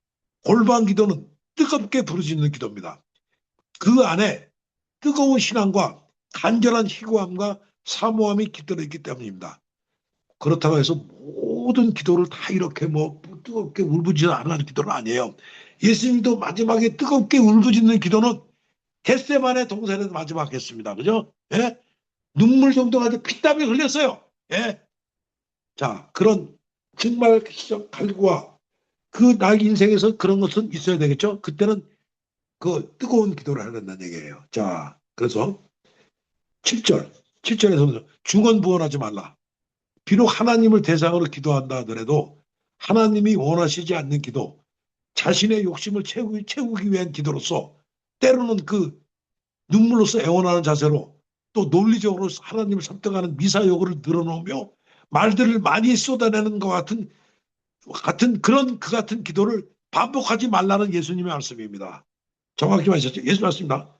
골방 기도는 뜨겁게 부르짖는 기도입니다. 그 안에 뜨거운 신앙과 간절한 희고함과 사모함이 깃들어 있기 때문입니다. 그렇다고 해서 모든 기도를 다 이렇게 뜨겁게 울부짖는 안 하는 기도는 아니에요. 예수님도 마지막에 뜨겁게 울부짖는 기도는 겟세마네 동산에서 마지막 했습니다. 그죠? 예? 눈물 정도가 피땀이 흘렸어요. 예? 자, 그런 정말 갈구와 그 나의 인생에서 그런 것은 있어야 되겠죠? 그때는 그 뜨거운 기도를 해야 된다는 얘기예요. 자, 그래서 7절에서는 중언부언하지 말라. 비록 하나님을 대상으로 기도한다 하더라도 하나님이 원하시지 않는 기도, 자신의 욕심을 채우기 위한 기도로서 때로는 그 눈물로서 애원하는 자세로 또 논리적으로 하나님을 설득하는 미사여구를 늘어놓으며 말들을 많이 쏟아내는 것 같은 그 같은 기도를 반복하지 말라는 예수님의 말씀입니다. 정확히 말하셨죠? 예수 말씀입니다.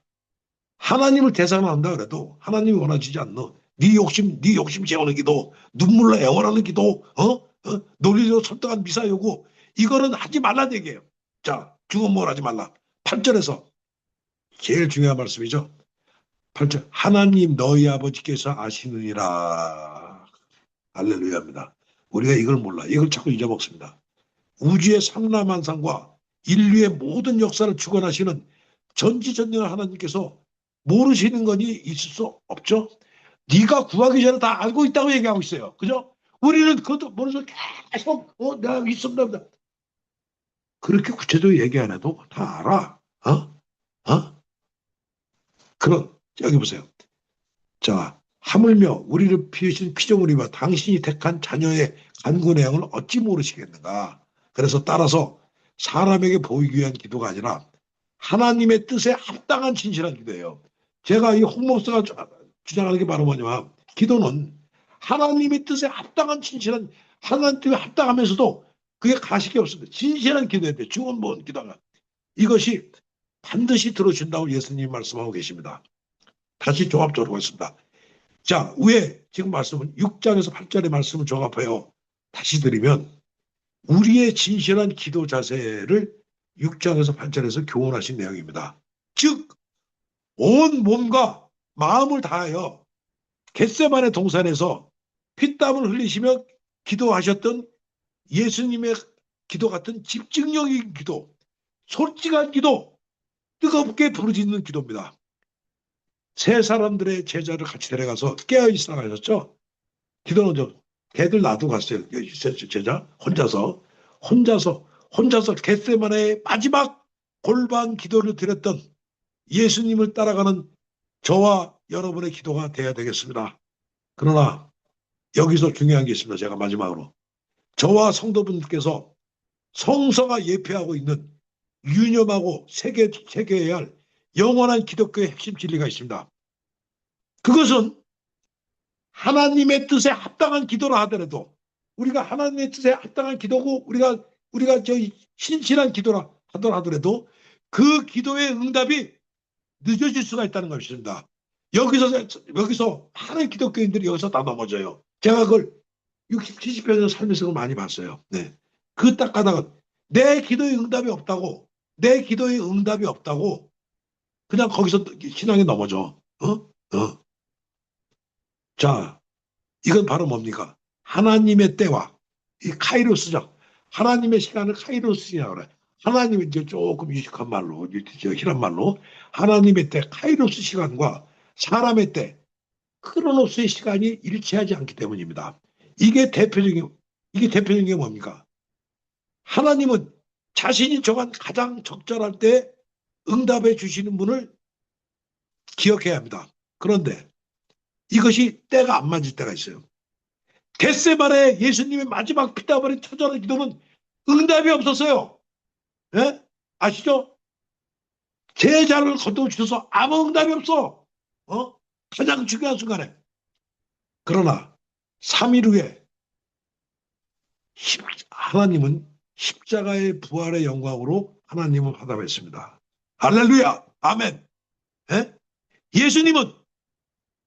하나님을 대상으로 한다 그래도 하나님이 원하시지 않는 네 욕심 채우는 기도, 눈물로 애원하는 기도, 논리적으로 설득한 미사여구 이거는 하지 말라는 얘기예요. 자, 중언부언 하지 말라. 8절에서 제일 중요한 말씀이죠. 8절 하나님 너희 아버지께서 아시느니라. 할렐루야입니다. 우리가 이걸 몰라. 이걸 자꾸 잊어먹습니다. 우주의 삼라만상과 인류의 모든 역사를 주관하시는 전지전능한 하나님께서 모르시는 것이 있을 수 없죠. 네가 구하기 전에 다 알고 있다고 얘기하고 있어요. 그죠? 우리는 그것도 모르면서 계속 내가 있습니다. 그렇게 구체적으로 얘기 안 해도 다 알아. 여기 보세요. 자, 하물며 우리를 피우신 피조물이와 당신이 택한 자녀의 간구 내용을 어찌 모르시겠는가. 그래서 따라서 사람에게 보이기 위한 기도가 아니라 하나님의 뜻에 합당한 진실한 기도예요. 제가 이 홍목사가 주장하는 게 바로 뭐냐면, 기도는 하나님의 뜻에 합당한 진실한, 하나님 뜻에 합당하면서도 그게 가식이 없습니다. 진실한 기도해야 돼. 중은 뭔 기도가. 이것이 반드시 들어준다고 예수님이 말씀하고 계십니다. 다시 종합적으로 하겠습니다. 자, 위에 지금 말씀은 6장에서 8절의 말씀을 종합해요. 다시 드리면 우리의 진실한 기도 자세를 6장에서 8절에서 교훈하신 내용입니다. 즉, 온 몸과 마음을 다하여 겟세마네 동산에서 피땀을 흘리시며 기도하셨던 예수님의 기도 같은 집중력인 기도, 솔직한 기도, 뜨겁게 부르짖는 기도입니다. 세 사람들의 제자를 같이 데려가서 깨어있으라 하셨죠. 기도는 걔들 놔두고 갔어요. 제자 혼자서 겟세마네의 마지막 골방 기도를 드렸던 예수님을 따라가는 저와 여러분의 기도가 돼야 되겠습니다. 그러나 여기서 중요한 게 있습니다. 제가 마지막으로 저와 성도분들께서 성서가 예표하고 있는 유념하고 새겨야 할 영원한 기독교의 핵심 진리가 있습니다. 그것은 하나님의 뜻에 합당한 기도라 하더라도, 우리가 하나님의 뜻에 합당한 기도고 우리가 저 신실한 기도라 하더라도 그 기도의 응답이 늦어질 수가 있다는 것입니다. 여기서 많은 기독교인들이 여기서 다 넘어져요. 제가 그걸 60, 70여 년 살면서 그걸 많이 봤어요. 네. 그 딱 가다가 내 기도의 응답이 없다고 그냥 거기서 신앙이 넘어져. 자, 이건 바로 뭡니까? 하나님의 때와 이 카이로스죠. 하나님의 시간을 카이로스라고 그래. 하나님의 이제 조금 유식한 말로, 희란 말로 하나님의 때, 카이로스 시간과 사람의 때, 크로노스의 시간이 일치하지 않기 때문입니다. 이게 대표적인 게 뭡니까? 하나님은 자신이 정한 가장 적절할 때 응답해 주시는 분을 기억해야 합니다. 그런데 이것이 때가 안 맞을 때가 있어요. 겟세마네 예수님의 마지막 피땀 흘린 처절한 기도는 응답이 없었어요. 예? 아시죠? 제자를 거둬주셔서 아무 응답이 없어. 가장 중요한 순간에. 그러나 3일 후에 하나님은 십자가의 부활의 영광으로 하나님은 화답했습니다. 할렐루야. 아멘. 예? 예수님은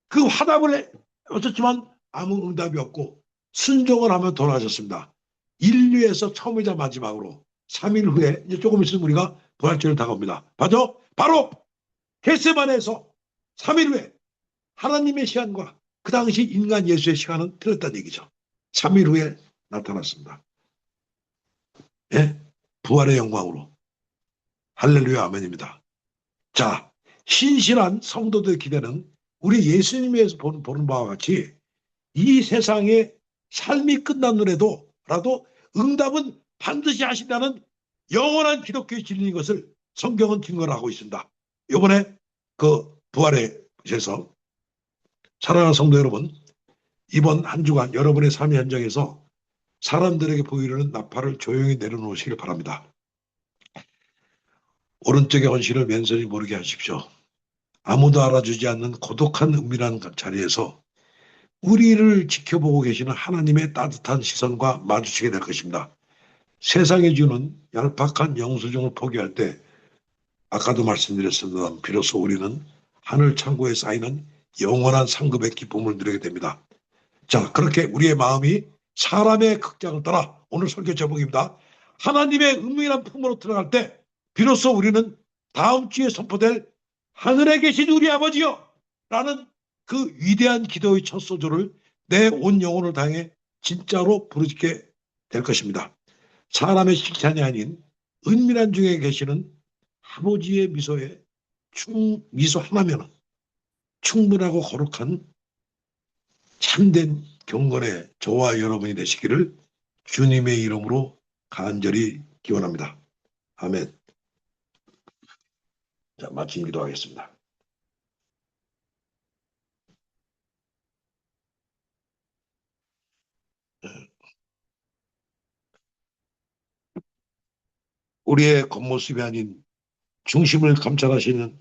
그 화답을 얻었지만 아무 응답이 없고 순종을 하며 돌아가셨습니다. 인류에서 처음이자 마지막으로 3일 후에 이제 조금 있으면 우리가 부활절을 다가옵니다. 바로 겟세마네에서 3일 후에 하나님의 시간과 그 당시 인간 예수의 시간은 틀렸다는 얘기죠. 3일 후에 나타났습니다. 예? 부활의 영광으로. 할렐루야 아멘입니다. 자, 신실한 성도들의 기대는 우리 예수님에서 보는 바와 같이 이 세상의 삶이 끝났노라도 응답은 반드시 하신다는 영원한 기독교의 진리인 것을 성경은 증거를 하고 있습니다. 이번에 그 부활에서 사랑하는 성도 여러분, 이번 한 주간 여러분의 삶의 현장에서 사람들에게 보이려는 나팔을 조용히 내려놓으시길 바랍니다. 오른쪽의 헌신을 왼손이 모르게 하십시오. 아무도 알아주지 않는 고독한 은밀한 자리에서 우리를 지켜보고 계시는 하나님의 따뜻한 시선과 마주치게 될 것입니다. 세상에 주는 얄팍한 영수증을 포기할 때, 아까도 말씀드렸습니다. 비로소 우리는 하늘 창고에 쌓이는 영원한 상급의 기쁨을 누리게 됩니다. 자, 그렇게 우리의 마음이 사람의 극장을 떠나, 오늘 설교 제목입니다. 하나님의 은밀한 품으로 들어갈 때 비로소 우리는 다음 주에 선포될 하늘에 계신 우리 아버지여 라는 그 위대한 기도의 첫 소절을 내 온 영혼을 다해 진짜로 부르짖게 될 것입니다. 사람의 칭찬이 아닌 은밀한 중에 계시는 아버지의 미소에 미소 하나면 충분하고 거룩한 참된 경건의 저와 여러분이 되시기를 주님의 이름으로 간절히 기원합니다. 아멘. 자, 마침 기도하겠습니다. 우리의 겉모습이 아닌 중심을 감찰하시는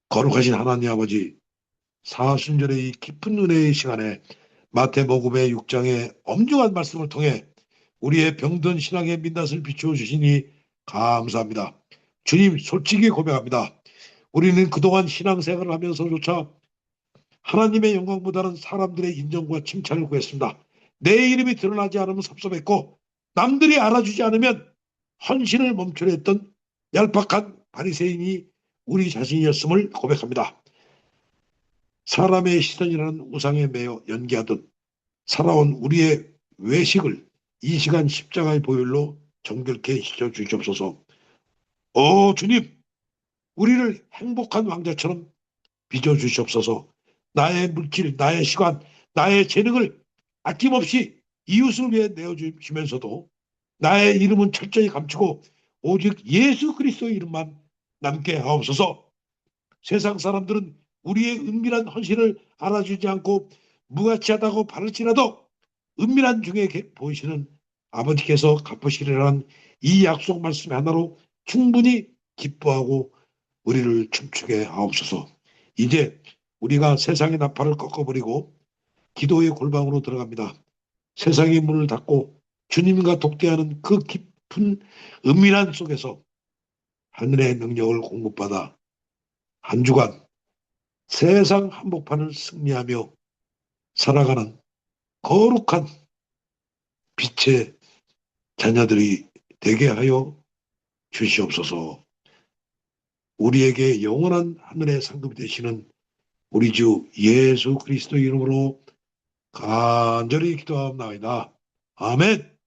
거룩하신 하나님 아버지, 사순절의 이 깊은 은혜의 시간에 마태복음의 6장의 엄중한 말씀을 통해 우리의 병든 신앙의 민낯을 비추어 주시니 감사합니다. 주님, 솔직히 고백합니다. 우리는 그동안 신앙생활을 하면서조차 하나님의 영광보다는 사람들의 인정과 칭찬을 구했습니다. 내 이름이 드러나지 않으면 섭섭했고 남들이 알아주지 않으면 헌신을 멈추려 했던 얄팍한 바리새인이 우리 자신이었음을 고백합니다. 사람의 시선이라는 우상에 매여 연기하듯 살아온 우리의 외식을 이 시간 십자가의 보혈로 정결케 시켜 주시옵소서. 주님, 우리를 행복한 왕자처럼 빚어 주시옵소서. 나의 물질, 나의 시간, 나의 재능을 아낌없이 이웃을 위해 내어주시면서도 나의 이름은 철저히 감추고 오직 예수 그리스도의 이름만 남게 하옵소서. 세상 사람들은 우리의 은밀한 헌신을 알아주지 않고 무가치하다고 바랄지라도 은밀한 중에 보이시는 아버지께서 갚으시리라는 이 약속 말씀 하나로 충분히 기뻐하고 우리를 춤추게 하옵소서. 이제 우리가 세상의 나팔을 꺾어버리고 기도의 골방으로 들어갑니다. 세상의 문을 닫고 주님과 독대하는 그 깊은 은밀한 속에서 하늘의 능력을 공급받아 한 주간 세상 한복판을 승리하며 살아가는 거룩한 빛의 자녀들이 되게 하여 주시옵소서. 우리에게 영원한 하늘의 상급이 되시는 우리 주 예수 그리스도 이름으로 간절히 기도하옵나이다. 아멘.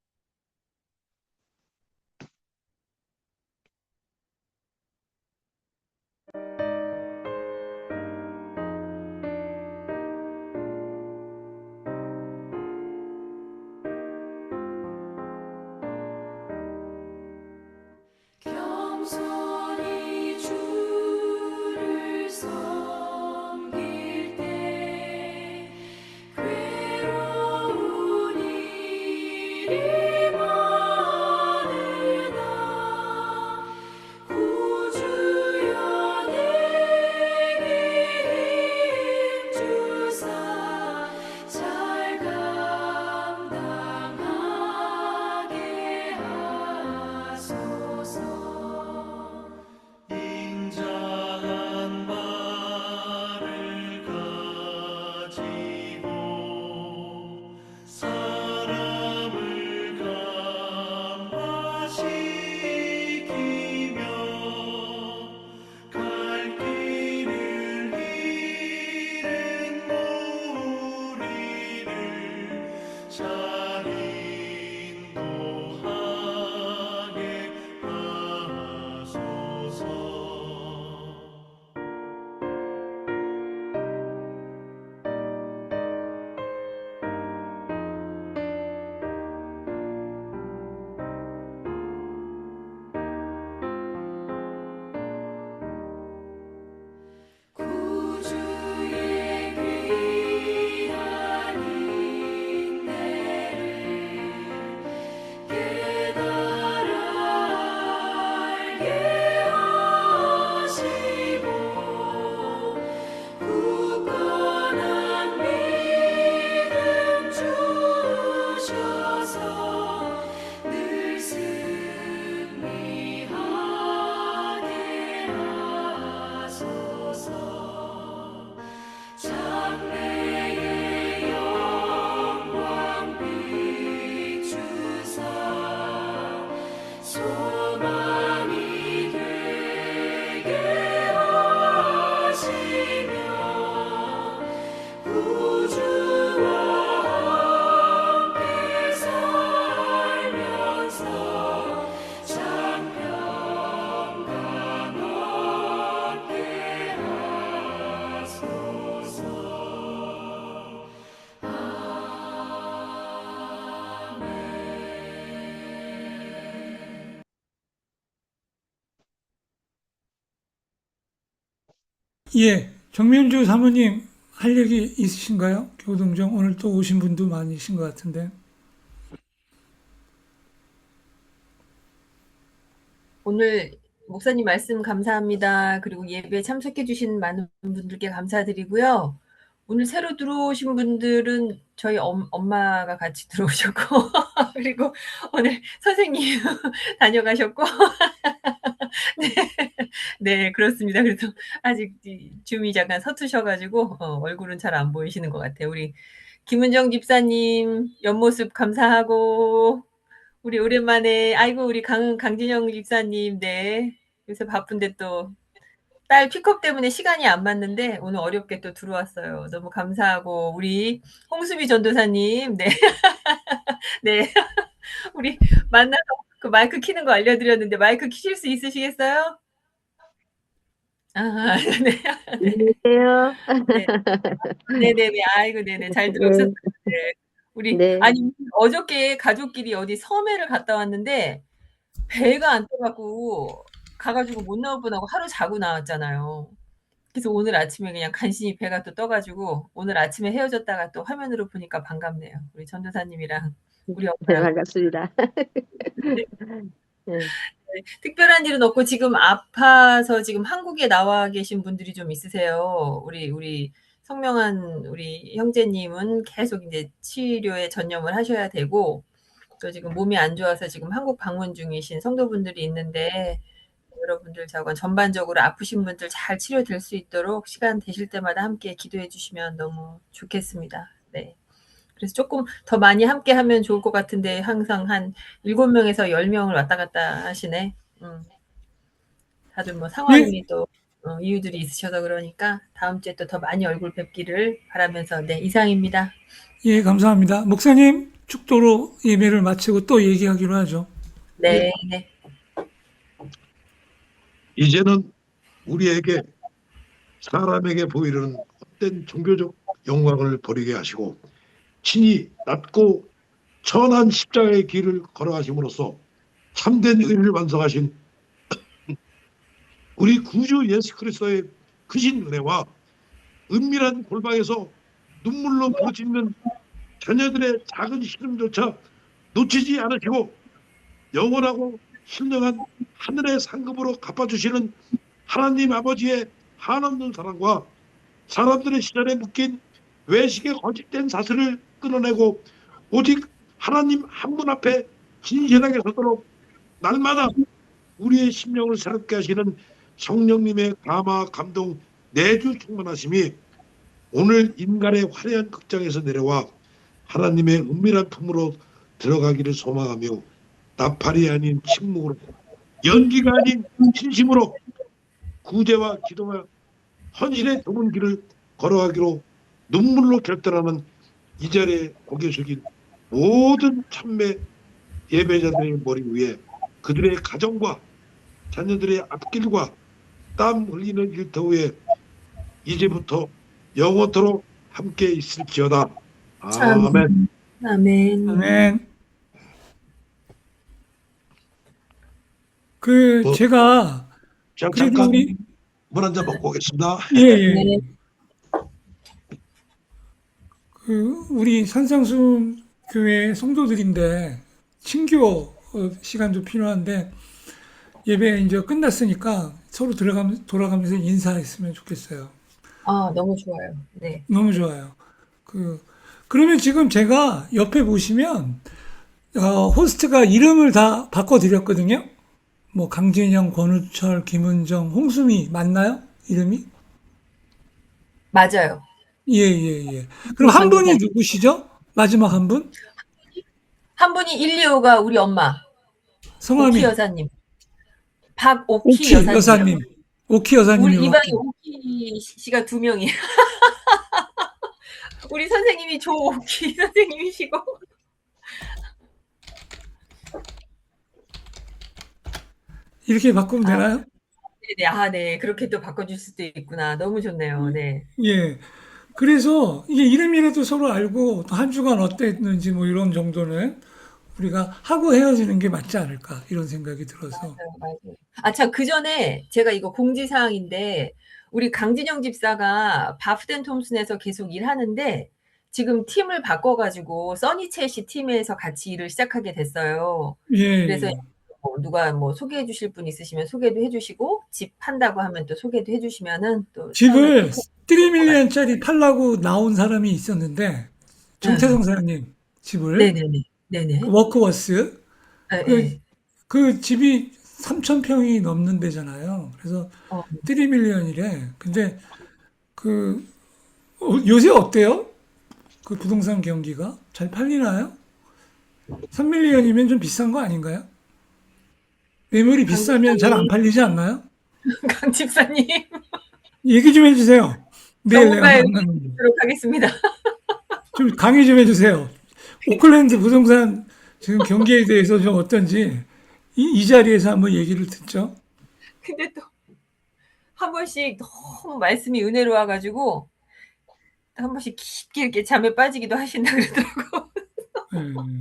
겸손히 주를 섬길 때 괴로운 일이 많으나 구주여 내게 힘 주사 잘 감당하게 하소서. 인자한 말을 가지고 사람을 감화시키며 갈 길을 잃은 무리를 잘 인도하게 하소서. 구주의 귀한 인내를 깨달아 알게 하시고 굳건한 믿음 주셔서 늘 승리하게 하소서. 장래의 영광 비추사 소망이 되게 하시며 구주와 함께 살면서 장평강 얻게 하소서. 아멘. 예, 정명주 사모님 할 얘기 있으신가요? 교동정 오늘 또 오신 분도 많으신 것 같은데. 오늘 목사님 말씀 감사합니다. 그리고 예배에 참석해 주신 많은 분들께 감사드리고요. 오늘 새로 들어오신 분들은 저희 엄마가 같이 들어오셨고 그리고 오늘 선생님 다녀가셨고 네. 네, 그렇습니다. 그래서 아직 줌이 잠깐 서투셔 가지고 얼굴은 잘 안 보이시는 것 같아요. 우리 김은정 집사님 옆모습 감사하고 우리 오랜만에 아이고 우리 강진영 집사님 네. 요새 바쁜데 또 딸 픽업 때문에 시간이 안 맞는데 오늘 어렵게 또 들어왔어요. 너무 감사하고 우리 홍수미 전도사님 네. 네. 우리 만나서 그 마이크 켜는 거 알려드렸는데 마이크 켜실 수 있으시겠어요? 아 네. 네. 안녕하세요. 네. 네네네. 아이고 네네. 잘 들어오셨어요. 네, 네. 우리 네. 아니 어저께 가족끼리 어디 섬해를 갔다 왔는데 배가 안 떠 갖고 가 가지고 못 나올 뻔하고 하루 자고 나왔잖아요. 그래서 오늘 아침에 그냥 간신히 배가 또 떠 가지고 오늘 아침에 헤어졌다가 또 화면으로 보니까 반갑네요. 우리 전도사님이랑 우리 네, 엄마랑. 반갑습니다. 네. 네. 특별한 일은 없고 지금 아파서 지금 한국에 나와 계신 분들이 좀 있으세요. 우리 성명한 우리 형제님은 계속 이제 치료에 전념을 하셔야 되고 또 지금 몸이 안 좋아서 지금 한국 방문 중이신 성도분들이 있는데 여러분들 저건 전반적으로 아프신 분들 잘 치료될 수 있도록 시간 되실 때마다 함께 기도해 주시면 너무 좋겠습니다. 네. 그래서 조금 더 많이 함께 하면 좋을 것 같은데 항상 한 7명에서 10명을 왔다 갔다 하시네. 다들 뭐 예, 상황이 또 이유들이 있으셔서 그러니까 다음 주에 또 더 많이 얼굴 뵙기를 바라면서 네, 이상입니다. 예, 감사합니다. 목사님, 축도로 예배를 마치고 또 얘기하기로 하죠. 예. 네, 네. 이제는 우리에게 사람에게 보이려는 헛된 종교적 영광을 버리게 하시고 친히 낮고 천한 십자가의 길을 걸어가심으로써 참된 의를 완성하신 우리 구주 예수 그리스도의 크신 은혜와 은밀한 골방에서 눈물로 부르짖는 자녀들의 작은 시름조차 놓치지 않으시고 영원하고 신령한 하늘의 상급으로 갚아주시는 하나님 아버지의 한없는 사랑과 사람들의 시절에 묶인 외식의 거짓된 사슬을 끊어내고 오직 하나님 한 분 앞에 진실하게 서도록 날마다 우리의 심령을 새롭게 하시는 성령님의 감화 감동 내주 충만하심이 오늘 인간의 화려한 극장에서 내려와 하나님의 은밀한 품으로 들어가기를 소망하며 나팔이 아닌 침묵으로 연기가 아닌 진심으로 구제와 기도와 헌신의 좁은 길을 걸어가기로 눈물로 결단하는 이 자리에 고개 숙인 모든 참매 예배자들의 머리 위에 그들의 가정과 자녀들의 앞길과 땀 흘리는 일터에 이제부터 영원토록 함께 있을지어다. 아멘. 아멘. 아멘. 뭐, 제가, 자, 그래도 잠깐 우리, 물 한 잔 먹고 오겠습니다. 예, 예. 네. 우리 산상순 교회 성도들인데, 친교 시간도 필요한데, 예배 이제 끝났으니까 서로 돌아가면서 인사했으면 좋겠어요. 아, 너무 좋아요. 네. 너무 좋아요. 그러면 지금 제가 옆에 보시면, 호스트가 이름을 다 바꿔드렸거든요. 뭐, 강진영, 권우철, 김은정, 홍수미, 맞나요? 이름이? 맞아요. 예, 예, 예. 그럼 한 분이 누구시죠? 마지막 한 분? 한 분이 125가 우리 엄마 오키 성함이 여사님. 박오키 오키 여사님. 여사님. 오키 여사님이 우리 이방에 맞고. 오키 씨가 2명이에요. 우리 선생님이 조오키 선생님이시고 이렇게 바꾸면 아, 되나요? 네네. 아, 네. 그렇게 또 바꿔줄 수도 있구나. 너무 좋네요. 네. 예. 그래서 이게 이름이라도 서로 알고 또 한 주간 어땠는지 뭐 이런 정도는 우리가 하고 헤어지는 게 맞지 않을까 이런 생각이 들어서. 맞아요. 아, 참, 그 전에 제가 이거 공지사항인데, 우리 강진영 집사가 바프덴 톰슨에서 계속 일하는데, 지금 팀을 바꿔가지고, 써니챗이 팀에서 같이 일을 시작하게 됐어요. 예, 그래서 예. 뭐 누가 뭐 소개해 주실 분 있으시면 소개도 해 주시고 집 판다고 하면 또 소개도 해 주시면은 또 처음에 집을 또 3밀리언짜리 팔라고 나온 사람이 있었는데, 정태성 사장님 집을, 네네네. 그 네네. 워크워스, 그, 예예. 그 집이 3,000평이 넘는 데잖아요. 그래서 어, 3밀리언이래. 근데 그, 요새 어때요? 그 부동산 경기가? 잘 팔리나요? 3밀리언이면 좀 비싼 거 아닌가요? 매물이 강 비싸면 잘 안 집사님, 팔리지 않나요? 강 집사님 얘기 좀 해주세요. 내일 내가 전문가의 의견 만나는 거. 듣도록 하겠습니다. 좀 강의 좀 해주세요. 오클랜드 부동산 지금 경기에 대해서 좀 어떤지 이 자리에서 한번 얘기를 듣죠. 근데 또 한 번씩 너무 말씀이 은혜로워 가지고 한 번씩 깊게 이렇게 잠에 빠지기도 하신다 그러더라고. 음,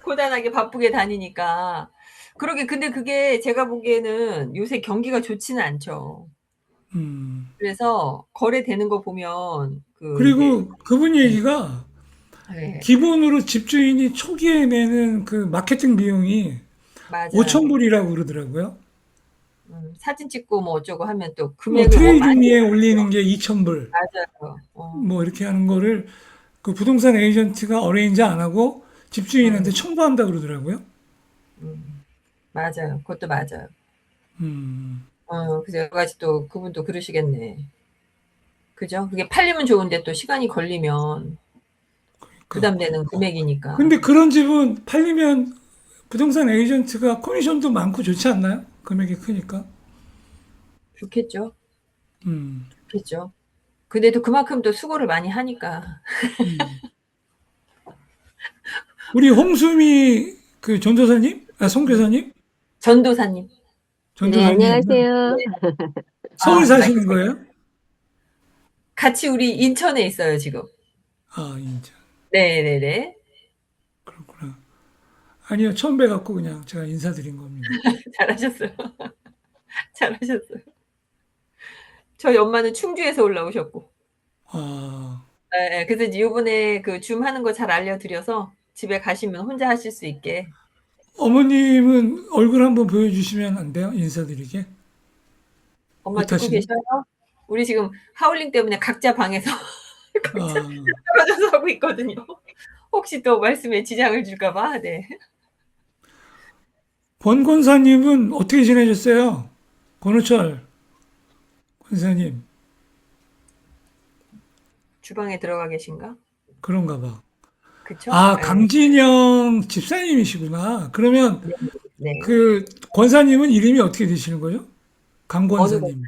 고단하게 바쁘게 다니니까. 그러게 근데 그게 제가 보기에는 요새 경기가 좋지는 않죠. 음. 그래서 거래되는 거 보면 그 이제 그리고 그분 네. 얘기가 네. 기본으로 집주인이 초기에 내는 그 마케팅 비용이 맞아요. 5,000불이라고 그러더라고요. 사진 찍고 뭐 어쩌고 하면 또 금액을 뭐 많이 트레이딩에 올리는 게 2,000불. 맞아요. 뭐 이렇게 하는 거를 그 부동산 에이전트가 어레인지 안 하고 집주인한테 음, 청구한다 그러더라고요. 맞아요. 그것도 맞아요. 음, 그래서 여러 가지 또 그분도 그러시겠네. 그죠? 그게 팔리면 좋은데 또 시간이 걸리면 그러니까. 부담되는 금액이니까. 근데 그런 집은 팔리면 부동산 에이전트가 커미션도 많고 좋지 않나요? 금액이 크니까. 좋겠죠. 음, 좋겠죠. 근데 또 그만큼 또 수고를 많이 하니까. 음. 우리 홍수미 그 전도사님, 송교사님, 전도사님. 네, 전도사님은 안녕하세요. 서울 사시는 말씀. 거예요? 같이 우리 인천에 있어요, 지금. 아, 인천. 네네네. 그렇구나. 아니요, 처음 뵈갖고 그냥 제가 인사드린 겁니다. 잘하셨어요. 잘하셨어요. 저희 엄마는 충주에서 올라오셨고. 아, 예, 그래서 이제 요번에 그 줌 하는 거 잘 알려드려서 집에 가시면 혼자 하실 수 있게. 어머님은 얼굴 한번 보여주시면 안 돼요? 인사드리게? 엄마 듣고 못하시나? 계셔요? 우리 지금 하울링 때문에 각자 방에서 각자 아, 떨어져서 하고 있거든요. 혹시 또 말씀에 지장을 줄까봐. 네. 권 권사님은 어떻게 지내셨어요? 권호철 권사님, 주방에 들어가 계신가? 그런가 봐. 그쵸? 아, 예. 강진영 집사님이시구나. 그러면 네. 네. 그 권사님은 이름이 어떻게 되시는 거죠? 강 어느 거? 권사님.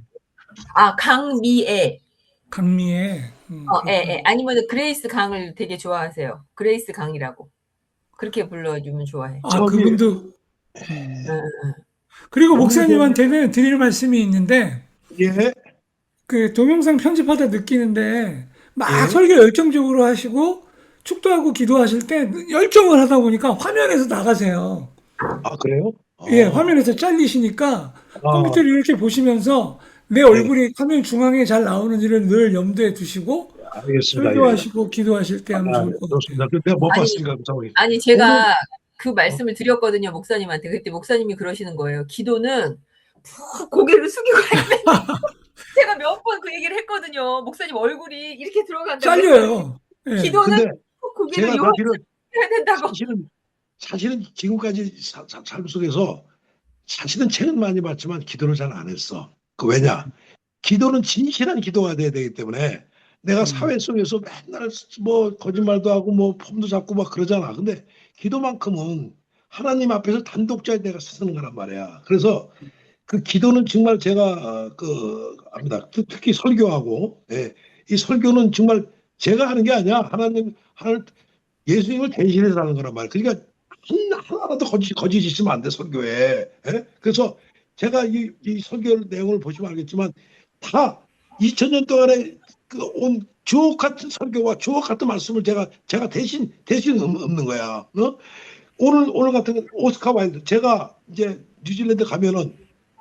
강미애. 강미애. 예, 그렇구나. 예. 아니면 그레이스 강을 되게 좋아하세요. 그레이스 강이라고. 그렇게 불러주면 좋아해. 아, 저기 그분도, 응, 그리고 오늘 목사님한테는 드릴 말씀이 있는데, 예, 그 동영상 편집하다 느끼는데, 막 예. 설교 열정적으로 하시고, 축도하고 기도하실 때 열정을 하다 보니까 화면에서 나가세요. 아, 그래요? 예, 화면에서 잘리시니까 아, 컴퓨터를 이렇게 보시면서 내 네, 얼굴이 화면 중앙에 잘 나오는지를 늘 염두에 두시고 알겠습니다. 예. 설교하시고 기도하실 때 하면 아, 좋을 것 좋습니다. 같아요. 그 내가 못 아니, 봤으니까, 저기. 아니, 오늘, 제가 그 어, 말씀을 드렸거든요, 목사님한테. 그때 목사님이 그러시는 거예요. 기도는 푹 고개를 숙이고 해야 돼. 제가 몇 번 그 얘기를 했거든요. 목사님 얼굴이 이렇게 들어간다고 했더니, 잘려요. 예. 기도는 근데 푹 고개를 제가 요렇게 사실은, 해야 된다고. 사실은 지금까지 삶 속에서 사실은 책은 많이 봤지만 기도를 잘 안 했어. 그 왜냐? 기도는 진실한 기도가 돼야 되기 때문에 내가 음, 사회 속에서 맨날 뭐 거짓말도 하고 뭐 폼도 잡고 막 그러잖아. 근데 기도만큼은 하나님 앞에서 단독자의 내가 쓰는 거란 말이야. 그래서 그 기도는 정말 제가 압니다. 특히 설교하고 이 설교는 정말 제가 하는 게 아니야. 하나님 예수님을 대신해서 하는 거란 말이야. 그러니까 하나라도 거짓이 있으면 안 돼, 설교에. 예? 그래서 제가 이 설교 내용을 보시면 알겠지만 다 2000년 동안에 온 주옥 같은 설교와 주옥 같은 말씀을 제가 대신 읊는 거야. 어? 오늘 같은 건 오스카 와일드. 제가 이제 뉴질랜드 가면은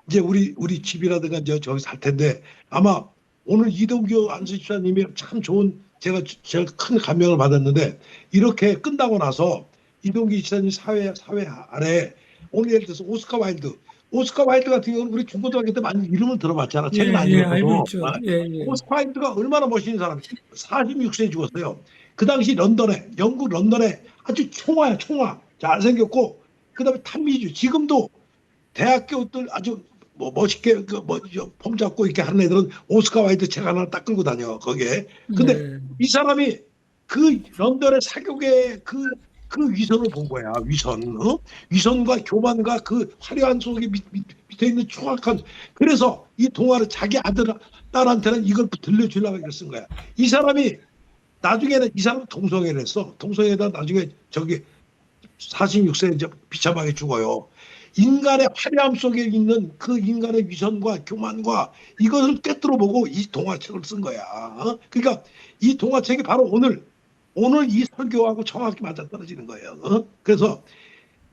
이제 우리 집이라든가 이제 저기 살 텐데 아마 오늘 이동규 안수집사님이 참 좋은 제가 큰 감명을 받았는데 이렇게 끝나고 나서 이동규 집사님 사회 아래 오늘 예를 들어서 오스카 와일드. 오스카 와일드 같은 경우는 우리 중고등학교 때 많이 이름을 들어봤잖아. 예, 책은 안 예, 알고 읽었어도. 있죠. 예, 예. 오스카 와일드가 얼마나 멋있는 사람이에요. 46세에 죽었어요. 그 당시 런던에, 영국 런던에 아주 총아야, 총아. 잘생겼고, 그 다음에 탐미주. 지금도 대학교들 아주 뭐 멋있게 폼 잡고 이렇게 하는 애들은 오스카 와일드 책 하나 딱 끌고 다녀, 거기에. 근데 네. 이 사람이 그 런던의 사교계의 그 위선을 본 거야, 위선. 위선과 교만과 그 화려한 속에 밑에 있는 추악한. 그래서 이 동화를 자기 딸한테는 이걸 들려주려고 이걸 쓴 거야. 이 사람이 나중에는 이 사람 동성애를 했어. 동성애다 나중에 저기 46세에 이제 비참하게 죽어요. 인간의 화려함 속에 있는 그 인간의 위선과 교만과 이것을 꿰뚫어 보고 이 동화책을 쓴 거야. 그러니까 이 동화책이 바로 오늘 이 설교하고 정확히 맞아떨어지는 거예요. 그래서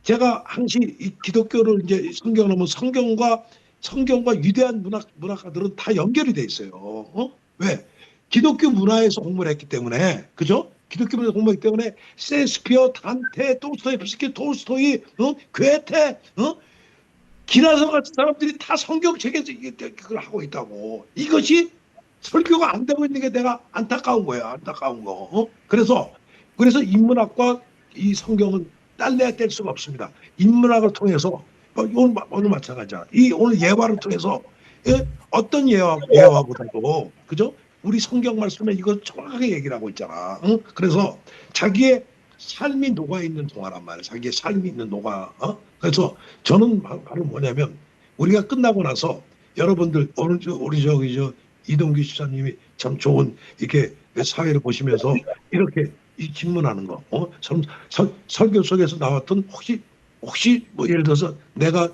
제가 항시 이 기독교를 이제 성경을 하면 성경과 위대한 문학가들은 다 연결이 돼 있어요. 왜? 기독교 문화에서 공부를 했기 때문에, 그죠? 기독교 문화에서 공부했기 때문에 셰익스피어, 단테, 도스토옙스키, 톨스토이, 괴테, 기라성 같은 사람들이 다 성경책에서 그걸 하고 있다고. 이것이 설교가 안 되고 있는 게 내가 안타까운 거야. 안타까운 거. 그래서 인문학과 이 성경은 뗄래야 뗄 수가 없습니다. 인문학을 통해서 오늘 마찬가지야. 이 오늘 예화를 통해서 어떤 예화보다도 그죠? 우리 성경 말씀에 이걸 정확하게 얘기를 하고 있잖아. 그래서 자기의 삶이 녹아 있는 동화란 말이야. 자기의 삶이 있는 녹아. 그래서 저는 바로 뭐냐면 우리가 끝나고 나서 여러분들 오늘 우리 이동규 집사님이 참 좋은 이렇게 사회를 보시면서 이렇게 이 질문하는 거, 설교 속에서 나왔던 혹시 뭐 예를 들어서 내가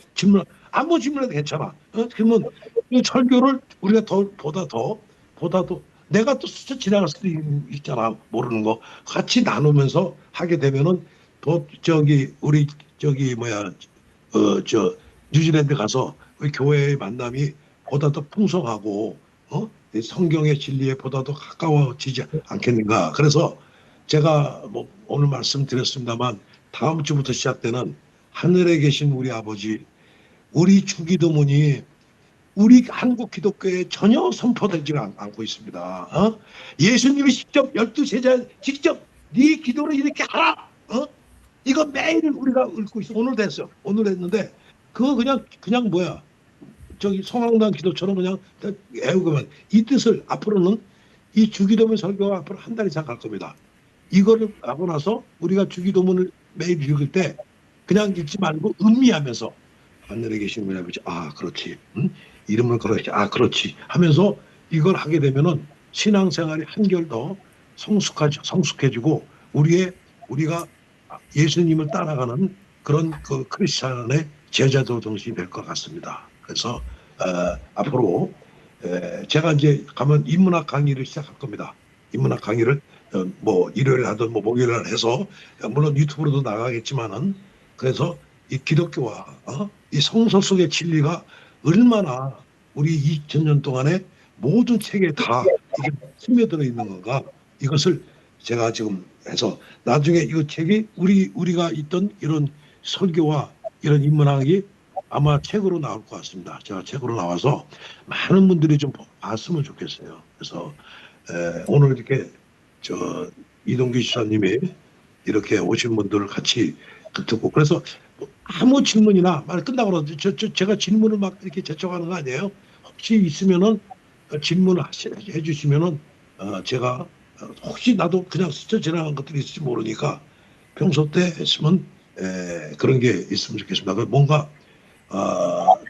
아무 질문해도 괜찮아. 그러면 이 설교를 우리가 보다 더 내가 또 스쳐 지나갈 수도 있잖아. 모르는 거 같이 나누면서 하게 되면은 더 우리 뉴질랜드 가서 우리 교회의 만남이 보다 더 풍성하고 이 성경의 진리에 보다 더 가까워지지 않겠는가. 그래서 제가 뭐 오늘 말씀드렸습니다만 다음 주부터 시작되는 하늘에 계신 우리 아버지, 우리 주기도문이 우리 한국 기독교에 전혀 선포되지가 않고 있습니다. 예수님이 직접 12제자 직접 네 기도를 이렇게 하라. 이거 매일 우리가 읽고 있어. 오늘 됐어. 오늘 했는데 그거 그냥 뭐야. 성황당 기도처럼 그냥 애우고만 이 뜻을 앞으로는 이 주기도문 설교가 앞으로 한 달 이상 갈 겁니다. 이거를 하고 나서 우리가 주기도문을 매일 읽을 때 그냥 읽지 말고 음미하면서 하늘에 계신 우리 아버지, 그렇지. 이름을 걸어야지. 그렇지. 하면서 이걸 하게 되면은 신앙생활이 한결 더 성숙해지고 우리가 예수님을 따라가는 그런 그 크리스찬의 제자도 정신이 될 것 같습니다. 그래서 앞으로 제가 이제 가면 인문학 강의를 시작할 겁니다. 인문학 강의를 뭐 일요일에 하든 뭐 목요일에 해서 물론 유튜브로도 나가겠지만은 그래서 이 기독교와 이 성서 속의 진리가 얼마나 우리 2000년 동안에 모든 책에 다 이게 스며들어 있는 건가 이것을 제가 지금 해서 나중에 이 책이 우리가 있던 이런 설교와 이런 인문학이 아마 책으로 나올 것 같습니다. 제가 책으로 나와서 많은 분들이 좀 봤으면 좋겠어요. 그래서 오늘 이렇게 이동규 지사님이 이렇게 오신 분들을 같이 듣고 그래서 아무 질문이나 말 끝나고 나서 제가 질문을 막 이렇게 제청하는 거 아니에요. 혹시 있으면은 질문을 해주시면은 제가 혹시 나도 그냥 스쳐 지나간 것들이 있을지 모르니까 평소 때 했으면 그런 게 있으면 좋겠습니다. 뭔가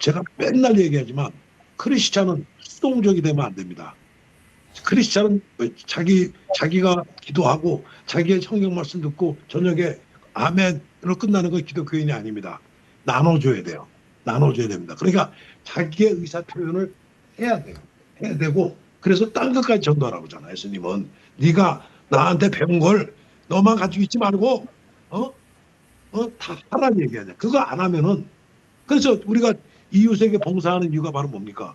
제가 맨날 얘기하지만 크리스찬은 수동적이 되면 안 됩니다. 크리스찬은 자기가 기도하고 자기의 성경 말씀 듣고 저녁에 아멘으로 끝나는 건 기독교인이 아닙니다. 나눠줘야 돼요. 나눠줘야 됩니다. 그러니까 자기의 의사 표현을 해야 돼요. 해야 되고 그래서 딴 것까지 전도하라고 하잖아요. 예수님은 네가 나한테 배운 걸 너만 가지고 있지 말고 다 하라는 얘기하냐. 그거 안 하면은 그래서 우리가 이웃에게 봉사하는 이유가 바로 뭡니까?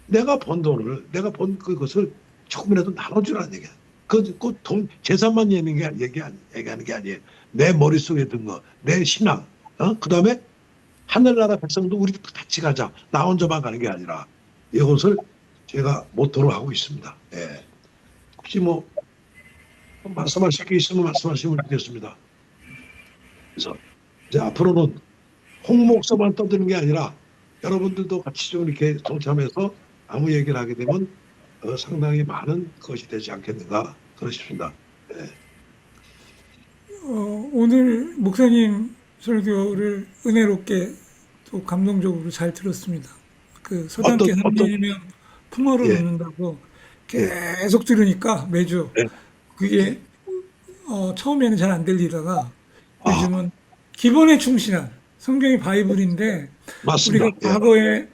내가 번 돈을 내가 번 그것을 조금이라도 나눠주라는 얘기야. 돈 재산만 얘기하는 게 아니에요. 내 머릿속에 든 거, 내 신앙, 그 다음에 하늘나라 백성도 우리 같이 가자. 나 혼자만 가는 게 아니라 이것을 제가 모토로 하고 있습니다. 예. 혹시 뭐 말씀하실 게 있으면 말씀하시면 되겠습니다. 그래서 이제 앞으로는 홍 목사만 떠드는 게 아니라 여러분들도 같이 좀 이렇게 동참해서 아무 얘기를 하게 되면 상당히 많은 것이 되지 않겠는가 그러십니다. 예. 오늘 목사님 설교를 은혜롭게 또 감동적으로 잘 들었습니다. 그 서당계 어떤 3년이면 풍어를 예, 웃는다고 예, 계속 들으니까 매주 예, 예. 그게 처음에는 잘 안 들리다가 아, 요즘은 기본에 충실한 성경이 바이블인데 우리가 맞습니다. 예, 과거에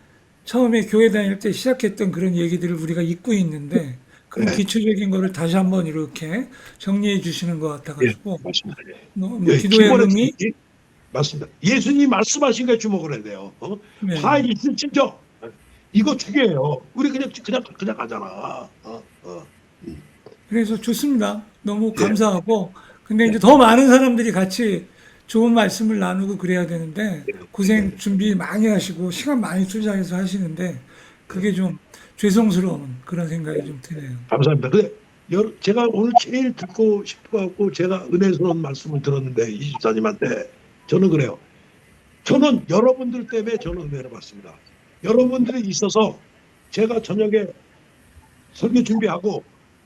처음에 교회 다닐 때 시작했던 그런 얘기들을 우리가 잊고 있는데 그런 예, 기초적인 거를 다시 한번 이렇게 정리해 주시는 것 예, 같아가지고 맞습니다. 예. 뭐 예, 기도의 기본에 의미 맞습니다. 예수님이 말씀하신 게 주목을 해야 돼요. 다 네. 있을진저 이거 중요해요. 우리 그냥 가잖아. 그래서 좋습니다. 너무 예, 감사하고 근데 예, 이제 더 많은 사람들이 같이 좋은 말씀을 나누고 그래야 되는데 예, 고생 예. 준비 많이 하시고 시간 많이 투자해서 하시는데 그게 좀 죄송스러운 그런 생각이 좀 드네요. 감사합니다. 근데 제가 오늘 제일 듣고 싶어갖고 제가 은혜스러운 말씀을 들었는데 이 집사님한테 저는 그래요. 저는 여러분들 때문에 저는 은혜를 받습니다. 여러분들이 있어서 제가 저녁에 설교 준비하고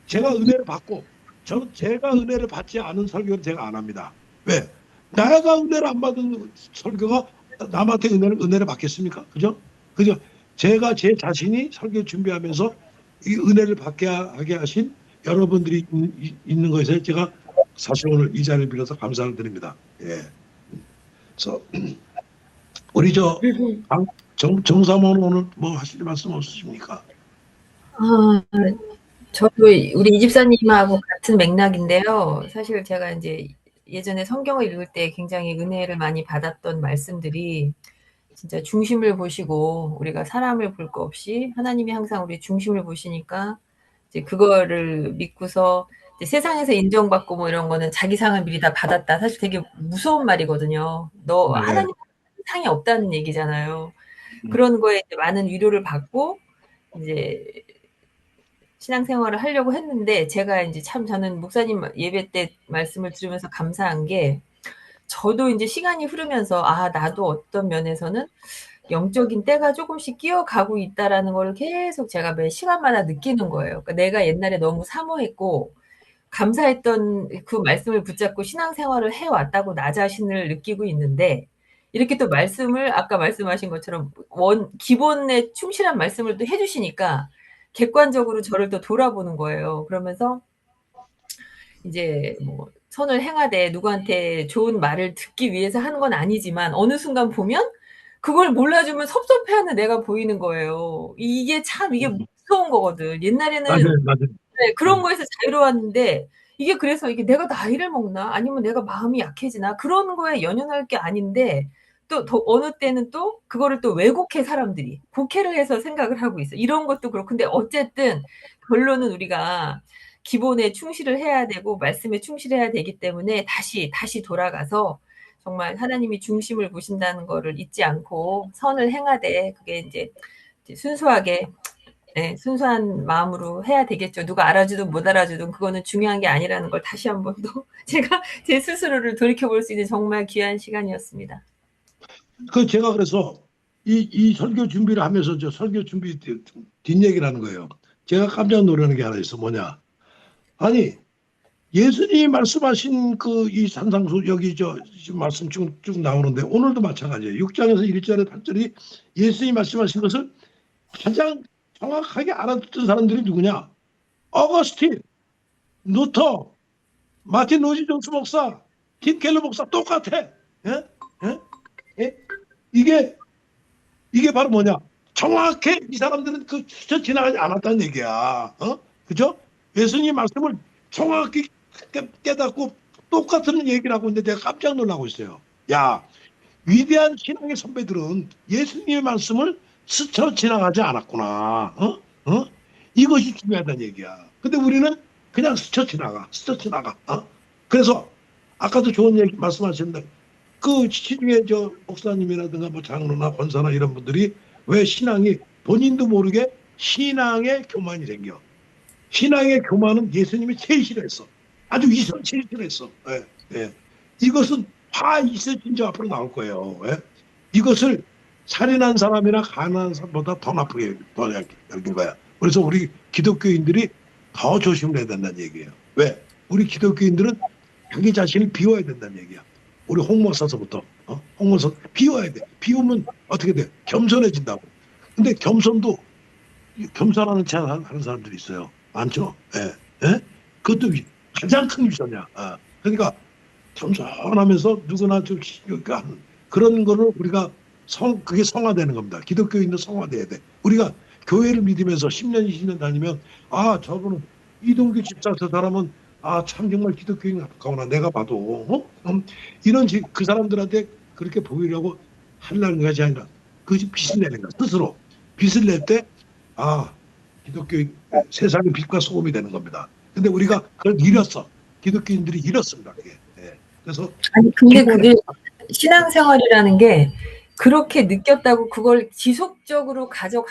제가 은혜를 받고 저는 제가 은혜를 받지 않은 설교는 제가 안 합니다. 왜? 내가 은혜를 안 받은 설교가 남한테 은혜를 받겠습니까? 그죠? 그죠? 제가 제 자신이 설교 준비하면서 이 은혜를 받게 하게 하신 여러분들이 있는 것에 제가 사실 오늘 이 자리를 빌어서 감사를 드립니다. 예. 그래서 우리 그리고 정사모는 오늘 뭐 하실 말씀 없으십니까? 아, 저도 우리 이 집사님하고 같은 맥락인데요. 사실 제가 이제 예전에 성경을 읽을 때 굉장히 은혜를 많이 받았던 말씀들이 진짜 중심을 보시고 우리가 사람을 볼 거 없이 하나님이 항상 우리 중심을 보시니까 이제 그거를 믿고서 이제 세상에서 인정받고 뭐 이런 거는 자기 상을 미리 다 받았다. 사실 되게 무서운 말이거든요. 너 네. 하나님 상이 없다는 얘기잖아요. 음. 그런 거에 이제 많은 위로를 받고 이제 신앙생활을 하려고 했는데 제가 이제 참 저는 목사님 예배 때 말씀을 들으면서 감사한 게 저도 이제 시간이 흐르면서 아 나도 어떤 면에서는 영적인 때가 조금씩 끼어가고 있다라는 걸 계속 제가 매 시간마다 느끼는 거예요. 그러니까 내가 옛날에 너무 사모했고 감사했던 그 말씀을 붙잡고 신앙생활을 해왔다고 나 자신을 느끼고 있는데 이렇게 또 말씀을 아까 말씀하신 것처럼 기본에 충실한 말씀을 또 해주시니까 객관적으로 저를 또 돌아보는 거예요. 그러면서 이제 뭐 선을 행하되 누구한테 좋은 말을 듣기 위해서 하는 건 아니지만 어느 순간 보면 그걸 몰라주면 섭섭해하는 내가 보이는 거예요. 이게 무서운 거거든. 옛날에는 맞아요, 맞아요. 네, 그런 음. 거에서 자유로웠는데 이게 그래서 이게 내가 나이를 먹나 아니면 내가 마음이 약해지나 그런 거에 연연할 게 아닌데 또 어느 때는 또 그거를 또 왜곡해 사람들이 곡해를 해서 생각을 하고 있어. 이런 것도 그렇고 근데 어쨌든 결론은 우리가 기본에 충실을 해야 되고 말씀에 충실해야 되기 때문에 다시 돌아가서 정말 하나님이 중심을 보신다는 거를 잊지 않고 선을 행하되 그게 이제 순수하게 네, 순수한 마음으로 해야 되겠죠. 누가 알아주든 못 알아주든 그거는 중요한 게 아니라는 걸 다시 한 번 더 제가 제 스스로를 돌이켜볼 수 있는 정말 귀한 시간이었습니다. 제가 그래서 이 설교 준비를 하면서 저 설교 준비 뒷얘기라는 거예요. 제가 깜짝 놀라는 게 하나 있어. 뭐냐. 아니, 예수님이 말씀하신 그 이 산상수 여기 지금 말씀 쭉 나오는데 오늘도 마찬가지예요. 6장에서 1절에 8절이 예수님이 말씀하신 것을 가장 정확하게 알아듣던 사람들이 누구냐? 어거스틴, 루터, 마틴 로지 존스 목사, 팀 켈러 목사 똑같아. 예? 예? 예? 이게 바로 뭐냐? 정확해 이 사람들은 스쳐 지나가지 않았다는 얘기야. 그죠? 예수님 말씀을 정확히 깨닫고 똑같은 얘기를 하고 있는데 내가 깜짝 놀라고 있어요. 야, 위대한 신앙의 선배들은 예수님의 말씀을 스쳐 지나가지 않았구나. 이것이 중요하다는 얘기야. 근데 우리는 그냥 스쳐 지나가. 그래서 아까도 좋은 얘기 말씀하셨는데 그 시중에 저 목사님이라든가 뭐 장로나 권사나 이런 분들이 왜 신앙이 본인도 모르게 신앙의 교만이 생겨. 신앙의 교만은 예수님이 제일 싫어했어. 아주 제일 싫어했어. 예, 예. 이것은 다 있어진 앞으로 나올 거예요. 예? 이것을 살인한 사람이나 가난한 사람보다 더 나쁘게 더 여긴 거야. 그래서 우리 기독교인들이 더 조심을 해야 된다는 얘기예요. 왜? 우리 기독교인들은 자기 자신을 비워야 된다는 얘기야. 우리 홍목사서부터 홍목사 비워야 돼. 비우면 어떻게 돼? 겸손해진다고. 근데 겸손도 겸손하는 체 하는 사람들이 있어요. 많죠. 예, 예? 그것도 가장 큰 위선이야. 그러니까 겸손하면서 누구나 좀 하는 그런 거를 우리가 그게 성화되는 겁니다. 기독교인도 성화돼야 돼. 우리가 교회를 믿으면서 10년, 20년 다니면 저분은 이동규 집사 저 사람은 참 정말 기독교인 가까구나 내가 봐도 이런 그 사람들한테 그렇게 보이려고 하려는 것이 아니라 그것이 빚을 내는 거야. 스스로 빚을 낼 때 기독교인 세상의 빛과 소금이 되는 겁니다. 근데 우리가 그걸 잃었어. 기독교인들이 잃었습니다. 그게. 예. 그래서 아니 근데 그게 신앙생활이라는 게 그렇게 느꼈다고 그걸 지속적으로 가져가